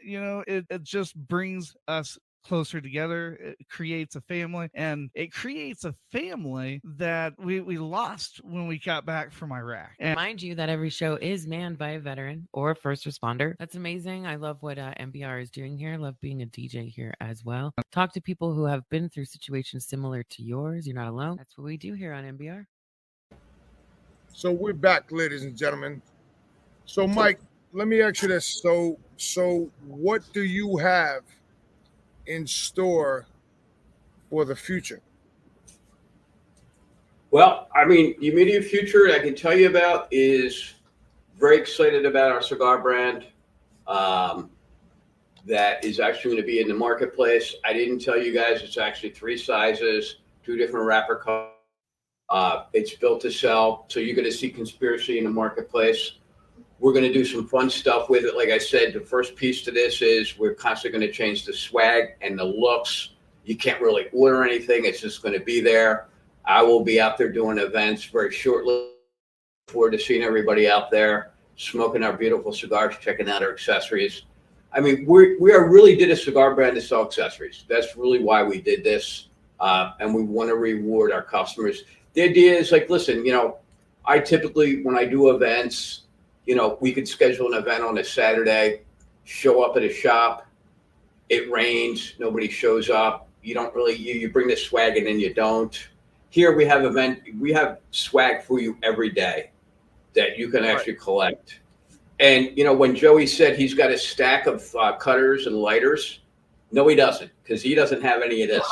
it just brings us closer together. It creates a family, and it creates a family that we lost when we got back from Iraq. And mind you that every show is manned by a veteran or a first responder. That's amazing. I love what MBR is doing here. I love being a DJ here as well. Talk to people who have been through situations similar to yours. You're not alone. That's what we do here on MBR. So we're back, ladies and gentlemen. So Mike, let me ask you this. So what do you have in store for the future? Well, the immediate future I can tell you about is very excited about our cigar brand that is actually going to be in the marketplace. I didn't tell you guys, it's actually 3 sizes, 2 different wrapper colors. It's built to sell, so you're going to see Conspiracy in the marketplace. We're going to do some fun stuff with it. Like I said, the first piece to this is we're constantly going to change the swag and the looks. You can't really order anything. It's just going to be there. I will be out there doing events very shortly. Look forward to seeing everybody out there smoking our beautiful cigars, checking out our accessories. We really did a cigar brand to sell accessories. That's really why we did this. And we want to reward our customers. The idea is listen, I typically, when I do events, we could schedule an event on a Saturday, show up at a shop, it rains, nobody shows up. You don't really, you bring the swag and then you don't. Here we have swag for you every day that you can actually collect. And, when Joey said he's got a stack of cutters and lighters, no, he doesn't, because he doesn't have any of this.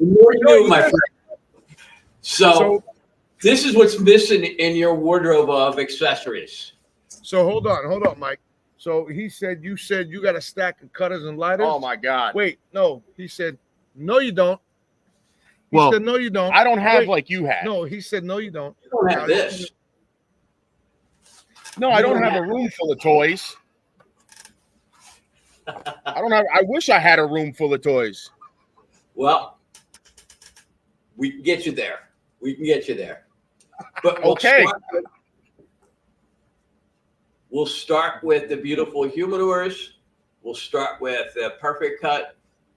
More you, my friend. So this is what's missing in your wardrobe of accessories. So hold on, Mike. So you said you got a stack of cutters and lighters? Oh my God. Wait, no. He said, no, you don't. He said, no, you don't. I don't have like you have. No, he said, no, you don't. You don't have this. No, I don't have a room full of toys. I wish I had a room full of toys. Well, we can get you there. But okay. We'll start with the beautiful humidors. We'll start with the Perfect Cut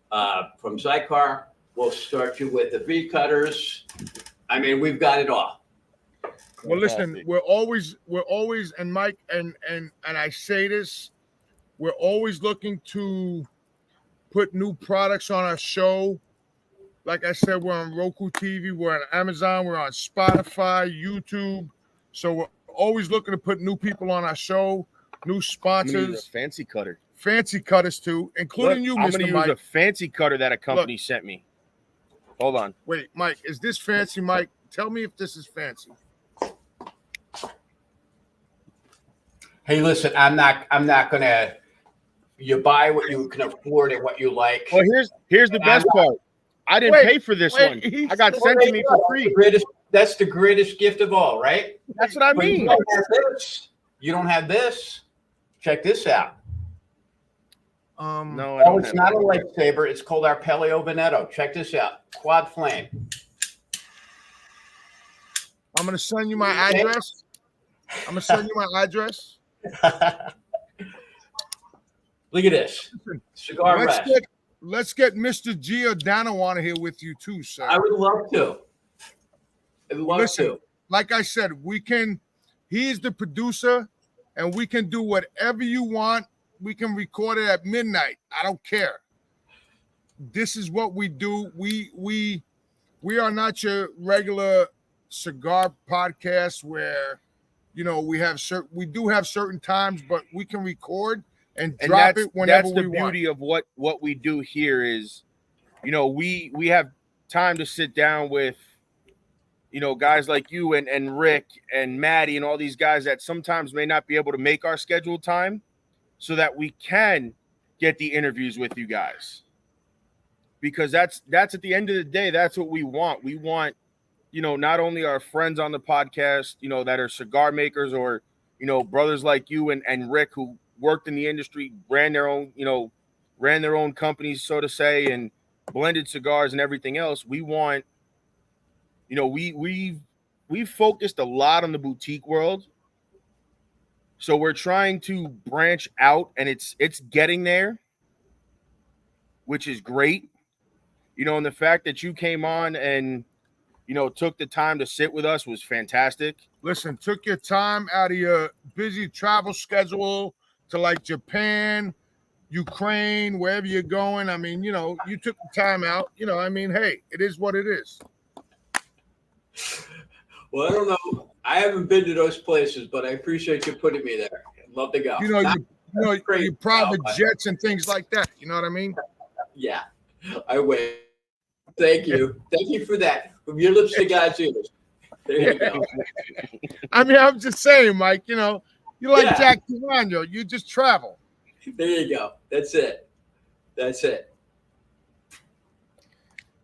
from Zycar. We'll start you with the V cutters. We've got it all. Well, listen, we're always, and Mike, and I say this, we're always looking to put new products on our show. Like I said, we're on Roku TV, we're on Amazon, we're on Spotify, YouTube. So we're always looking to put new people on our show, new sponsors. I'm gonna use a fancy cutter. Fancy cutters too, including you, Mr. I'm gonna Mike. use a fancy cutter that a company sent me. Hold on. Wait, Mike, is this fancy, Mike? Tell me if this is fancy. Hey, listen, I'm not gonna. You buy what you can afford and what you like. Well, here's the best part. I didn't pay for this one. I got sent to me for free. That's the greatest gift of all, right? That's what I mean. You don't have this. Check this out. No, oh, it's not a lightsaber. It's called our Paleo Veneto. Check this out. Quad flame. I'm gonna send you my address. Look at this. Cigar rest. Let's get Mr. Giordano on here with you too, sir. I would love to. I'd love to. Like I said, he's the producer, and we can do whatever you want. We can record it at midnight. I don't care. This is what we do. We are not your regular cigar podcast where, we do have certain times, but we can record and drop it whenever we want. That's the beauty of what we do here is, we have time to sit down with, guys like you and Rick and Maddie and all these guys that sometimes may not be able to make our scheduled time, so that we can get the interviews with you guys. Because that's at the end of the day, that's what we want. We want, not only our friends on the podcast, that are cigar makers or, brothers like you and Rick who worked in the industry, ran their own companies, so to say, and blended cigars and everything else. We want, we've focused a lot on the boutique world. So we're trying to branch out, and it's getting there, which is great. And the fact that you came on and, took the time to sit with us was fantastic. Listen, took your time out of your busy travel schedule to like Japan, Ukraine, wherever you're going. I mean, you took the time out. Hey, it is what it is. Well, I don't know. I haven't been to those places, but I appreciate you putting me there. I'd love to go. Your private jets and things like that. You know what I mean? Yeah, I will. Thank you. Thank you for that. From your lips to God's ears. There you go. I'm just saying, Mike, you're like Jack Durano. You just travel. There you go. That's it.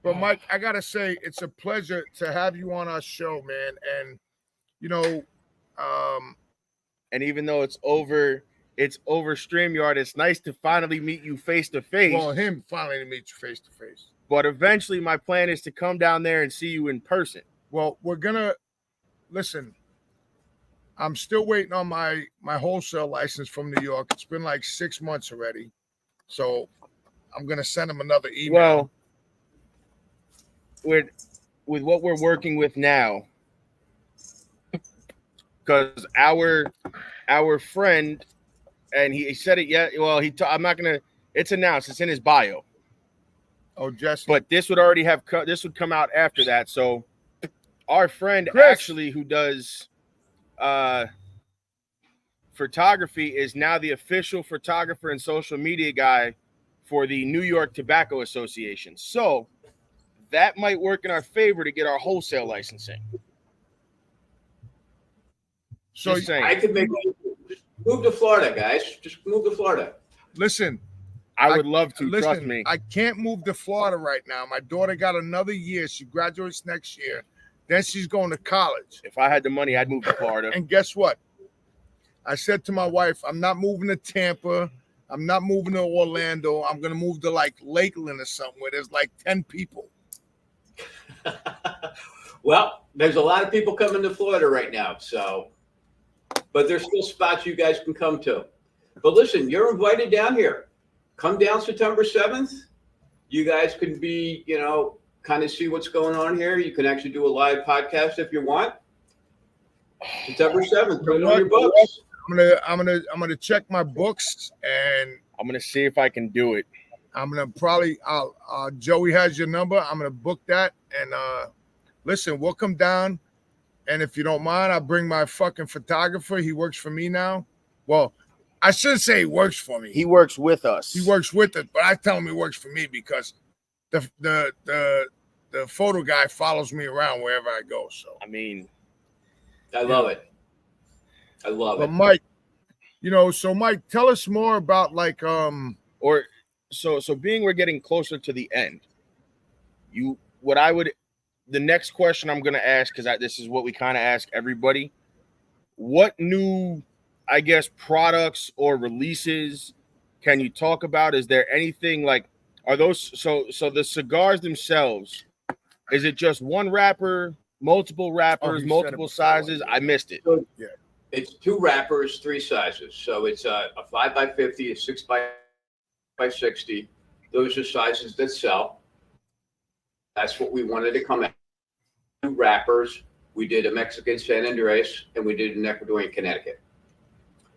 But Mike, I gotta say, it's a pleasure to have you on our show, man. And and even though it's over StreamYard, it's nice to finally meet you face to face. Well, him finally to meet you face to face. But eventually, my plan is to come down there and see you in person. Well, we're gonna listen. I'm still waiting on my wholesale license from New York. It's been like 6 months already, so I'm gonna send him another email. Well, with what we're working with now, because our friend, and he said it yet. Well, I'm not gonna. It's announced. It's in his bio. Oh, Jesse. But this would already have this would come out after that. So our friend Chris, actually who does photography is now the official photographer and social media guy for the New York Tobacco Association. So that might work in our favor to get our wholesale licensing. So I could move to Florida, guys. Just move to Florida. Listen, I would love to. Trust me. I can't move to Florida right now. My daughter got another year. She graduates next year. Then she's going to college. If I had the money, I'd move to Florida. And guess what? I said to my wife, I'm not moving to Tampa. I'm not moving to Orlando. I'm going to move to like Lakeland or something where there's like 10 people. Well, there's a lot of people coming to Florida right now. So, but there's still spots you guys can come to. But listen, you're invited down here. Come down September 7th. You guys can be, kind of see what's going on here. You can actually do a live podcast if you want. September 7th. Put it on your books. I'm gonna check my books and I'm gonna see if I can do it. I'm gonna probably. Joey has your number. I'm gonna book that. And listen, we'll come down. And if you don't mind, I'll bring my fucking photographer. He works for me now. Well, I shouldn't say he works for me. He works with us. He works with us, but I tell him he works for me because the photo guy follows me around wherever I go. So I mean, I love it. I love it. But Mike, so Mike, tell us more about like so being we're getting closer to the end. The next question I'm going to ask, because this is what we kind of ask everybody. What new, I guess, products or releases can you talk about? Is there anything like, are those, so the cigars themselves, is it just one wrapper, multiple wrappers, multiple sizes? I missed it. So, yeah. It's 2 wrappers, 3 sizes. So it's a 5x50, a 6x60. Those are sizes that sell. That's what we wanted to come out. 2 wrappers. We did a Mexican San Andres, and we did an Ecuadorian Connecticut.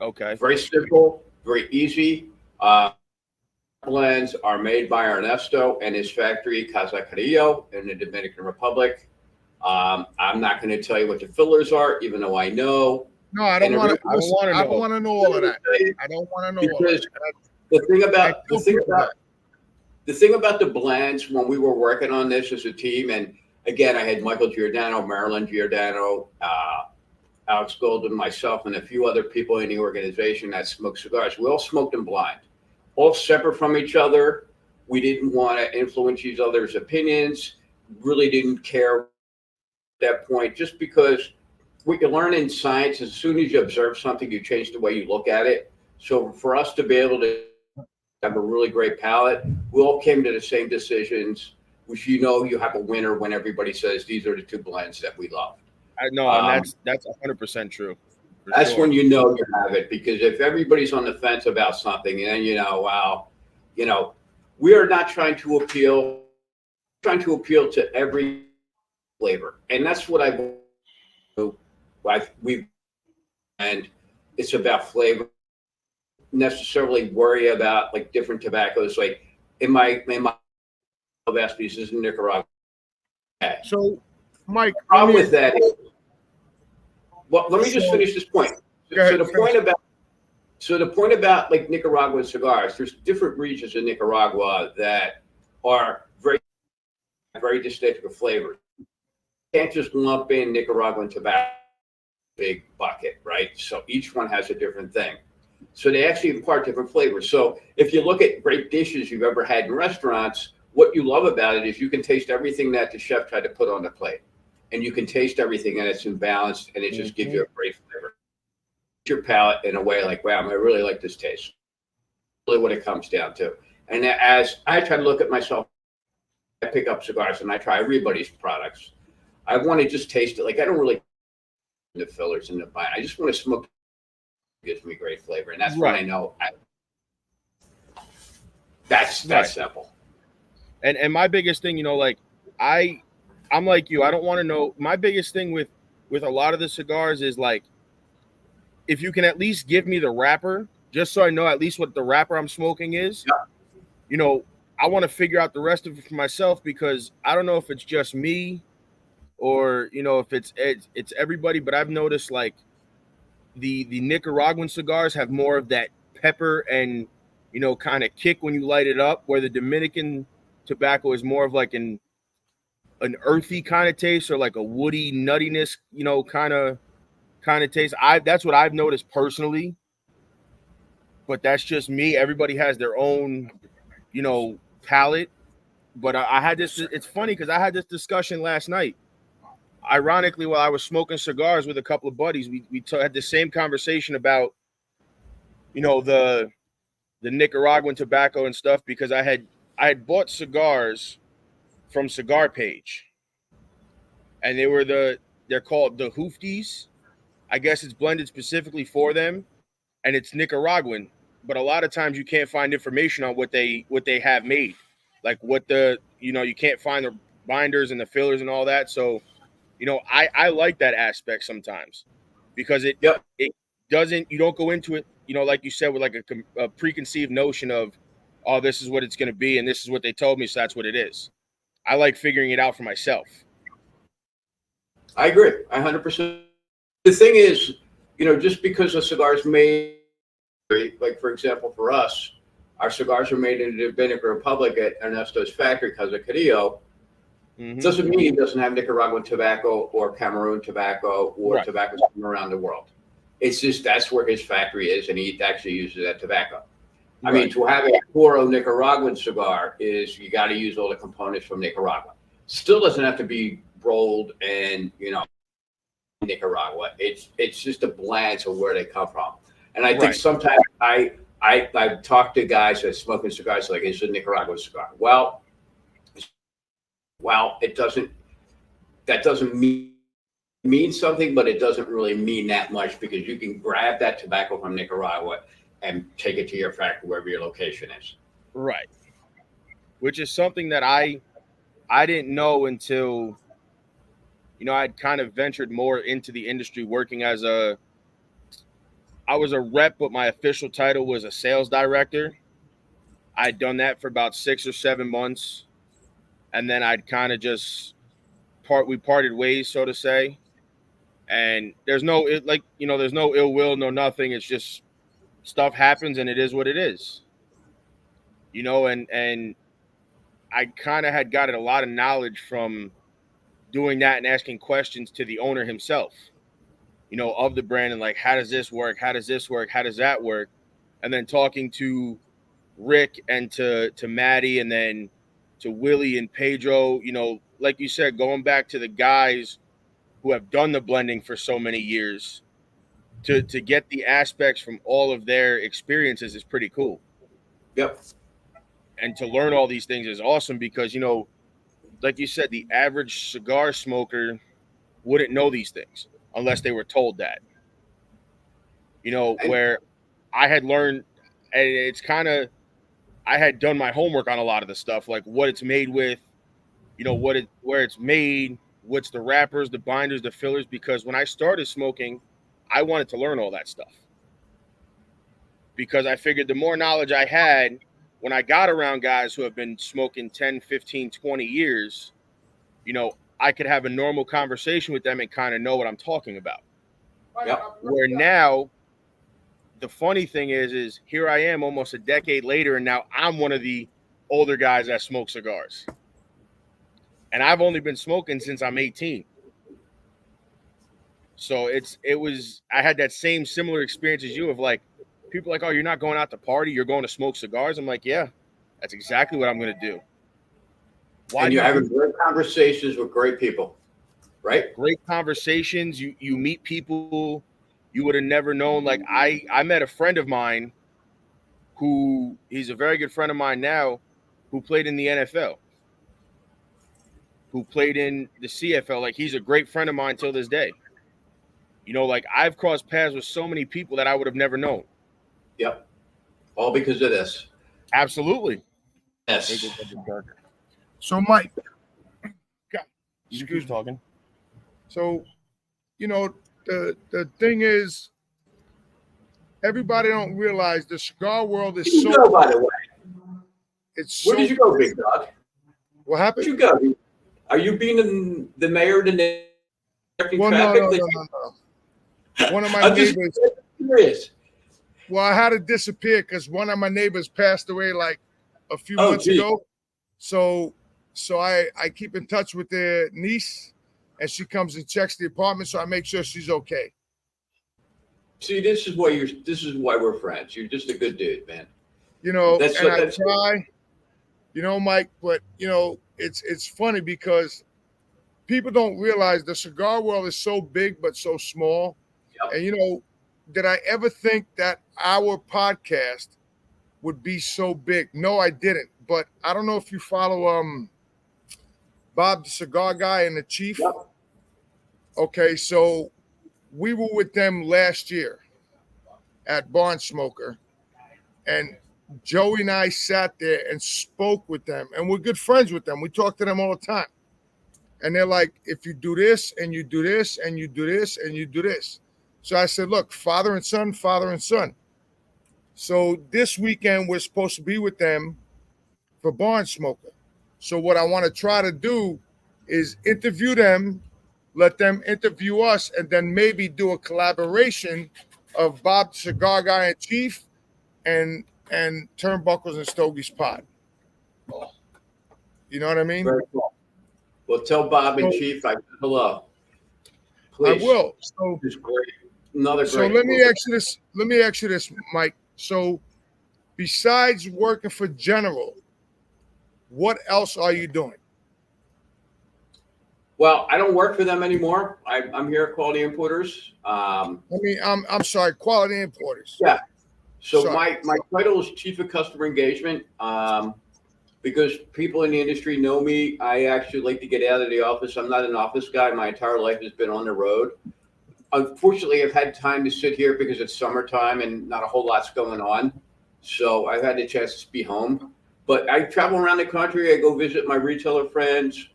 Okay. Very simple, very easy. Blends are made by Ernesto and his factory, Casa Carrillo, in the Dominican Republic. I'm not going to tell you what the fillers are, even though I know. No, I don't want to know all of that. I don't want to know all of that. The thing about the blends, when we were working on this as a team, and again, I had Michael Giordano, Marilyn Giordano, Alex Golden, myself, and a few other people in the organization that smoked cigars. We all smoked them blind, all separate from each other. We didn't want to influence each other's opinions, really didn't care at that point, just because what you learn in science, as soon as you observe something, you change the way you look at it. So for us to be able to have a really great palate, we all came to the same decisions, which you have a winner when everybody says these are the 2 blends that we love. I know, and that's 100% true. That's when you know you have it, because if everybody's on the fence about something, and then we are not trying to appeal to every flavor, and that's what and it's about flavor. Necessarily worry about like different tobaccos, like in my Vespas is in Nicaragua. Okay. So, Mike, problem with that is, well, let me just finish this point. So the point about like Nicaraguan cigars, there's different regions in Nicaragua that are very, very distinctive flavors. You can't just lump in Nicaraguan tobacco, big bucket, right? So each one has a different thing. So they actually impart different flavors. So if you look at great dishes you've ever had in restaurants, what you love about it is you can taste everything that the chef tried to put on the plate. And you can taste everything, and it's imbalanced, and it just gives you a great flavor. Your palate in a way like, wow, I really like this taste. Really what it comes down to. And as I try to look at myself, I pick up cigars and I try everybody's products. I want to just taste it. Like, I don't really the fillers in the vine. I just want to smoke. It gives me great flavor, and that's when I know that's simple. And my biggest thing, like I'm like you. I don't want to know. My biggest thing with a lot of the cigars is like, if you can at least give me the wrapper, just so I know at least what the wrapper I'm smoking is. Yeah. I want to figure out the rest of it for myself, because I don't know if it's just me or if it's everybody. But I've noticed like the Nicaraguan cigars have more of that pepper and kind of kick when you light it up, where the Dominican tobacco is more of like an earthy kind of taste, or like a woody nuttiness, kind of taste. That's what I've noticed personally, but that's just me. Everybody has their own, palate. But I had this. It's funny because I had this discussion last night. Ironically, while I was smoking cigars with a couple of buddies, we had the same conversation about, the Nicaraguan tobacco and stuff, because I had bought cigars from Cigar Page, and they're called the Hoofties. I guess it's blended specifically for them, and it's Nicaraguan. But a lot of times you can't find information on what they have made, like what you can't find the binders and the fillers and all that. So, I like that aspect sometimes, because it doesn't, you don't go into it, like you said, with like a preconceived notion of, oh, this is what it's going to be, and this is what they told me, so that's what it is. I like figuring it out for myself. I agree. 100%. The thing is, just because a cigar is made, like for example, for us, our cigars are made in the Dominican Republic at Ernesto's factory, Casa Carrillo. Doesn't mean he doesn't have Nicaraguan tobacco or Cameroon tobacco or tobacco from around the world. It's just that's where his factory is, and he actually uses that tobacco. I mean, to have a puro Nicaraguan cigar is you got to use all the components from Nicaragua. Still doesn't have to be rolled and Nicaragua. It's just a blend of where they come from. And I think sometimes I've talked to guys that are smoking cigars like it's a Nicaraguan cigar. Well, it doesn't. That doesn't mean something, but it doesn't really mean that much because you can grab that tobacco from Nicaragua and take it to your factory wherever your location is. Right. Which is something that I didn't know until, I'd kind of ventured more into the industry working I was a rep, but my official title was a sales director. I'd done that for about 6 or 7 months. And then I'd kind of just we parted ways, so to say. And there's no ill will, no nothing. It's just stuff happens and it is what it is. And I kind of had gotten a lot of knowledge from doing that and asking questions to the owner himself, of the brand and like, how does this work? How does this work? How does that work? And then talking to Rick and to Maddie and then to Willie and Pedro, like you said, going back to the guys who have done the blending for so many years to get the aspects from all of their experiences is pretty cool. Yep. And to learn all these things is awesome because, like you said, the average cigar smoker wouldn't know these things unless they were told that. Where I had learned, and it's kind of, I had done my homework on a lot of the stuff, like what it's made with, where it's made, what's the wrappers, the binders, the fillers, because when I started smoking, I wanted to learn all that stuff. Because I figured the more knowledge I had, when I got around guys who have been smoking 10, 15, 20 years, I could have a normal conversation with them and kind of know what I'm talking about. Yep. Where now, the funny thing is here I am almost a decade later, and now I'm one of the older guys that smoke cigars. And I've only been smoking since I'm 18. So I had that same similar experience as you of like, people like, oh, you're not going out to party, you're going to smoke cigars. I'm like, yeah, that's exactly what I'm going to do. And you're having great conversations with great people, right? Great conversations. You meet people you would have never known. Like I met a friend of mine who he's a very good friend of mine now, who played in the NFL, who played in the CFL. Like he's a great friend of mine till this day. Like I've crossed paths with so many people that I would have never known. Yep. All because of this. Absolutely. Yes. So Mike, you keep talking. So, the thing is, everybody don't realize the cigar world is so. Go, by the way. It's Where did you go, big dog? What happened? Where'd you go? Are you being the mayor of the Well, traffic? No. One of my neighbors. Curious. Well, I had to disappear because one of my neighbors passed away like a few months ago. So I keep in touch with their niece, and she comes and checks the apartment, so I make sure she's okay. See, this is why we're friends. You're just a good dude, man. I try, Mike, but it's funny because people don't realize the cigar world is so big but so small. Yep. And did I ever think that our podcast would be so big? No, I didn't. But I don't know if you follow Bob the Cigar Guy and the Chief. Yep. Okay, so we were with them last year at Barn Smoker, and Joey and I sat there and spoke with them, and we're good friends with them. We talk to them all the time. And they're like, if you do this and you do this and you do this and you do this. So I said, look, father and son, father and son. So this weekend we're supposed to be with them for Barn Smoker. So what I want to try to do is interview them, let them interview us, and then maybe do a collaboration of Bob the Cigar Guy and Chief and Turnbuckles and Stogie's Pod. You know what I mean? Very cool. Well, tell Bob and Chief I said hello. Please. I will. So it's great. Another great. So let me ask you this, Mike. So besides working for General, what else are you doing? Well, I don't work for them anymore. I'm here at Quality Importers. I'm sorry, Quality Importers. Yeah. So Sorry. my title is Chief of Customer Engagement. Because people in the industry know me, I actually like to get out of the office. I'm not an office guy. My entire life has been on the road. Unfortunately, I've had time to sit here because it's summertime and not a whole lot's going on. So I've had the chance to be home. But I travel around the country. I go visit my retailer friends,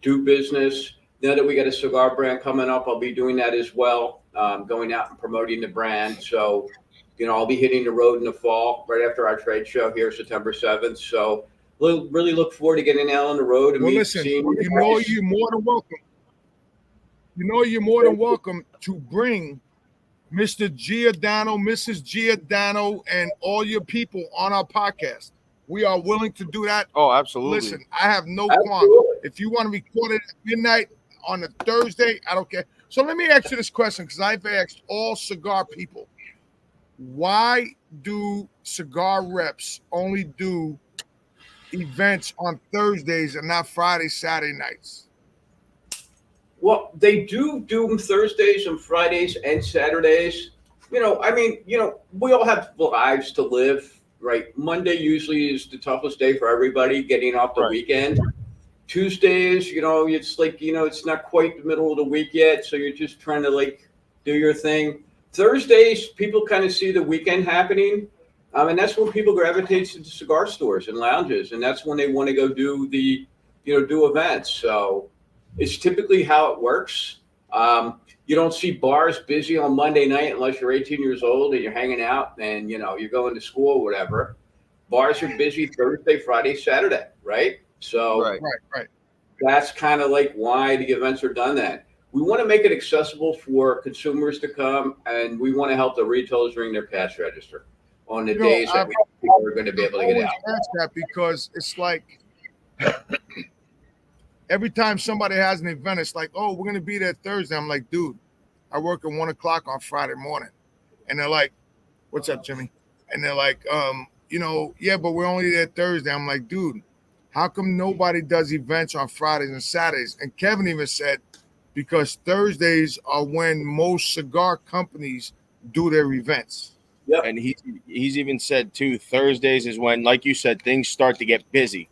do business. Now that we got a cigar brand coming up, I'll be doing that as well, going out and promoting the brand. So, I'll be hitting the road in the fall right after our trade show here, September 7th. So really look forward to getting out on the road and you're more than welcome. You're more than welcome to bring Mr. Giordano, Mrs. Giordano, and all your people on our podcast. We are willing to do that. Oh, absolutely. Listen, I have no qualm. If you want to record it at midnight on a Thursday, I don't care. So let me ask you this question, because I've asked all cigar people, why do cigar reps only do events on Thursdays and not Friday, Saturday nights? Well, they do them Thursdays and Fridays and Saturdays. We all have lives to live, right? Monday usually is the toughest day for everybody, getting off the weekend. Tuesdays, it's like, it's not quite the middle of the week yet, so you're just trying to do your thing. Thursdays, people kind of see the weekend happening. And that's when people gravitate to cigar stores and lounges, and that's when they want to go do do events. So it's typically how it works. You don't see bars busy on Monday night unless you're 18 years old and you're hanging out and you're going to school or whatever. Bars are busy Thursday, Friday, Saturday, right? So right. That's kind of why the events are done then. We want to make it accessible for consumers to come, and we want to help the retailers ring their cash register on the days that people are going to be able to get out. I ask that because it's like every time somebody has an event, it's like, oh, we're going to be there Thursday. I'm like, dude, I work at 1 o'clock on Friday morning. And they're like, what's up, Jimmy? And they're like, yeah, but we're only there Thursday. I'm like, dude, how come nobody does events on Fridays and Saturdays? And Kevin even said, because Thursdays are when most cigar companies do their events. Yep. And he's even said too, Thursdays is when, like you said, things start to get busy.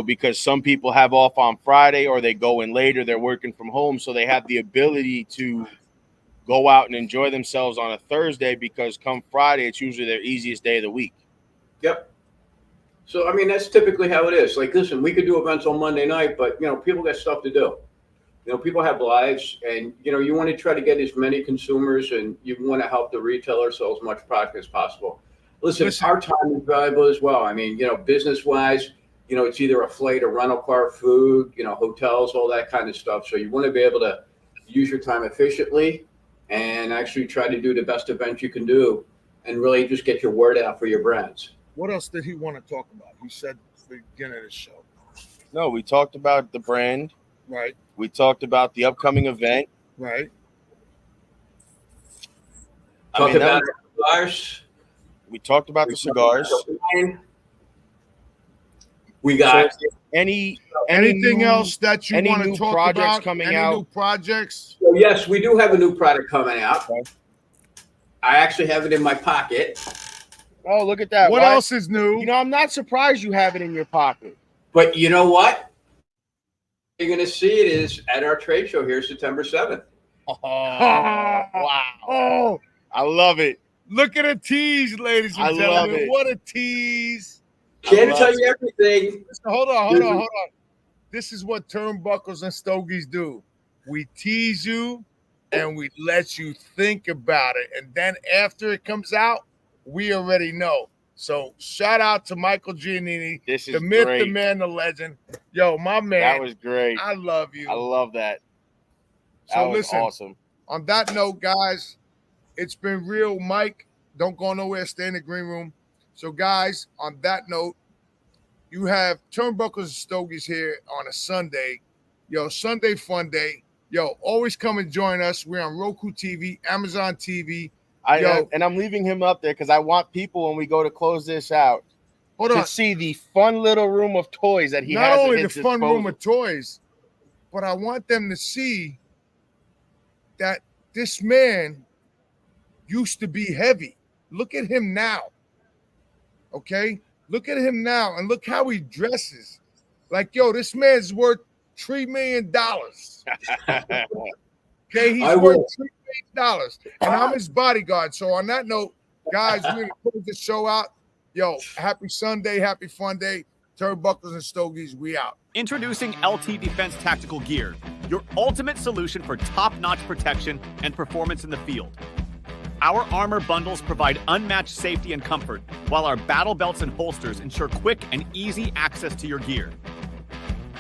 Because some people have off on Friday or they go in later, they're working from home, so they have the ability to go out and enjoy themselves on a Thursday, because come Friday, it's usually their easiest day of the week. Yep. So, that's typically how it is. Listen, we could do events on Monday night, but, people got stuff to do. People have lives, and, you want to try to get as many consumers, and you want to help the retailer sell as much product as possible. Listen, our time is valuable as well. Business-wise, it's either a flight, a rental car, food, hotels, all that kind of stuff. So you want to be able to use your time efficiently and actually try to do the best event you can do and really just get your word out for your brands. What else did he want to talk about? He said at the beginning of the show. No, we talked about the brand. Right. We talked about the upcoming event. Right. Talked about the cigars. We talked about the cigars. We got anything else that you want to talk about? Coming any out? New projects? So yes, we do have a new product coming out. Okay. I actually have it in my pocket. Oh, look at that. What else is new? I'm not surprised you have it in your pocket. But you know what? You're going to see it is at our trade show here, September 7th. Oh, wow. Oh, I love it. Look at a tease, ladies and gentlemen. Love it. What a tease. Can't tell you everything. Hold on. This is what Turnbuckles and Stogies do. We tease you and we let you think about it. And then after it comes out, we already know. So shout out to Michael Giannini, this is the myth, great. the man, the legend. Yo, my man. That was great. I love you. I love that. So That was listen, awesome. On that note, guys, it's been real. Mike, don't go nowhere. Stay in the green room. So, guys, on that note, you have Turnbuckles and Stogies here on a Sunday. Yo, Sunday fun day. Yo, always come and join us. We're on Roku TV, Amazon TV. And I'm leaving him up there because I want people, when we go to close this out, to see the fun little room of toys that he has. Not only the fun room of toys, but I want them to see that this man used to be heavy. Look at him now. Okay? Look at him now and look how he dresses. Like, yo, this man's worth $3 million. Okay, he's worth $3 million. And I'm his bodyguard. So on that note, guys, we're gonna close the show out. Yo, happy Sunday, happy fun day. Turnbuckles and Stogies, we out. Introducing LT Defense Tactical Gear, your ultimate solution for top-notch protection and performance in the field. Our armor bundles provide unmatched safety and comfort, while our battle belts and holsters ensure quick and easy access to your gear.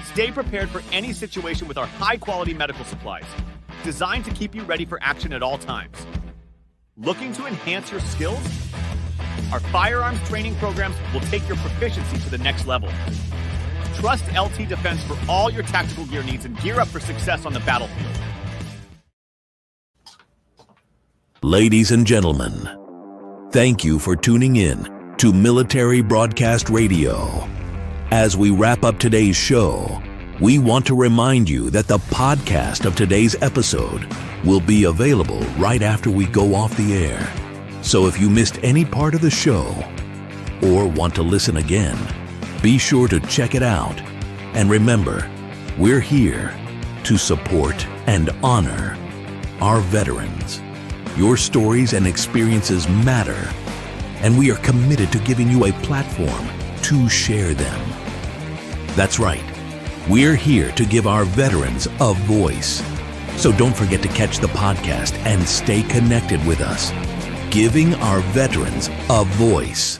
Stay prepared for any situation with our high-quality medical supplies, designed to keep you ready for action at all times. Looking to enhance your skills? Our firearms training programs will take your proficiency to the next level. Trust LT Defense for all your tactical gear needs and gear up for success on the battlefield. Ladies and gentlemen, thank you for tuning in to Military Broadcast Radio. As we wrap up today's show, we want to remind you that the podcast of today's episode will be available right after we go off the air. So if you missed any part of the show or want to listen again, be sure to check it out. And remember, we're here to support and honor our veterans. Your stories and experiences matter, and we are committed to giving you a platform to share them. That's right. We're here to give our veterans a voice. So don't forget to catch the podcast and stay connected with us. Giving our veterans a voice.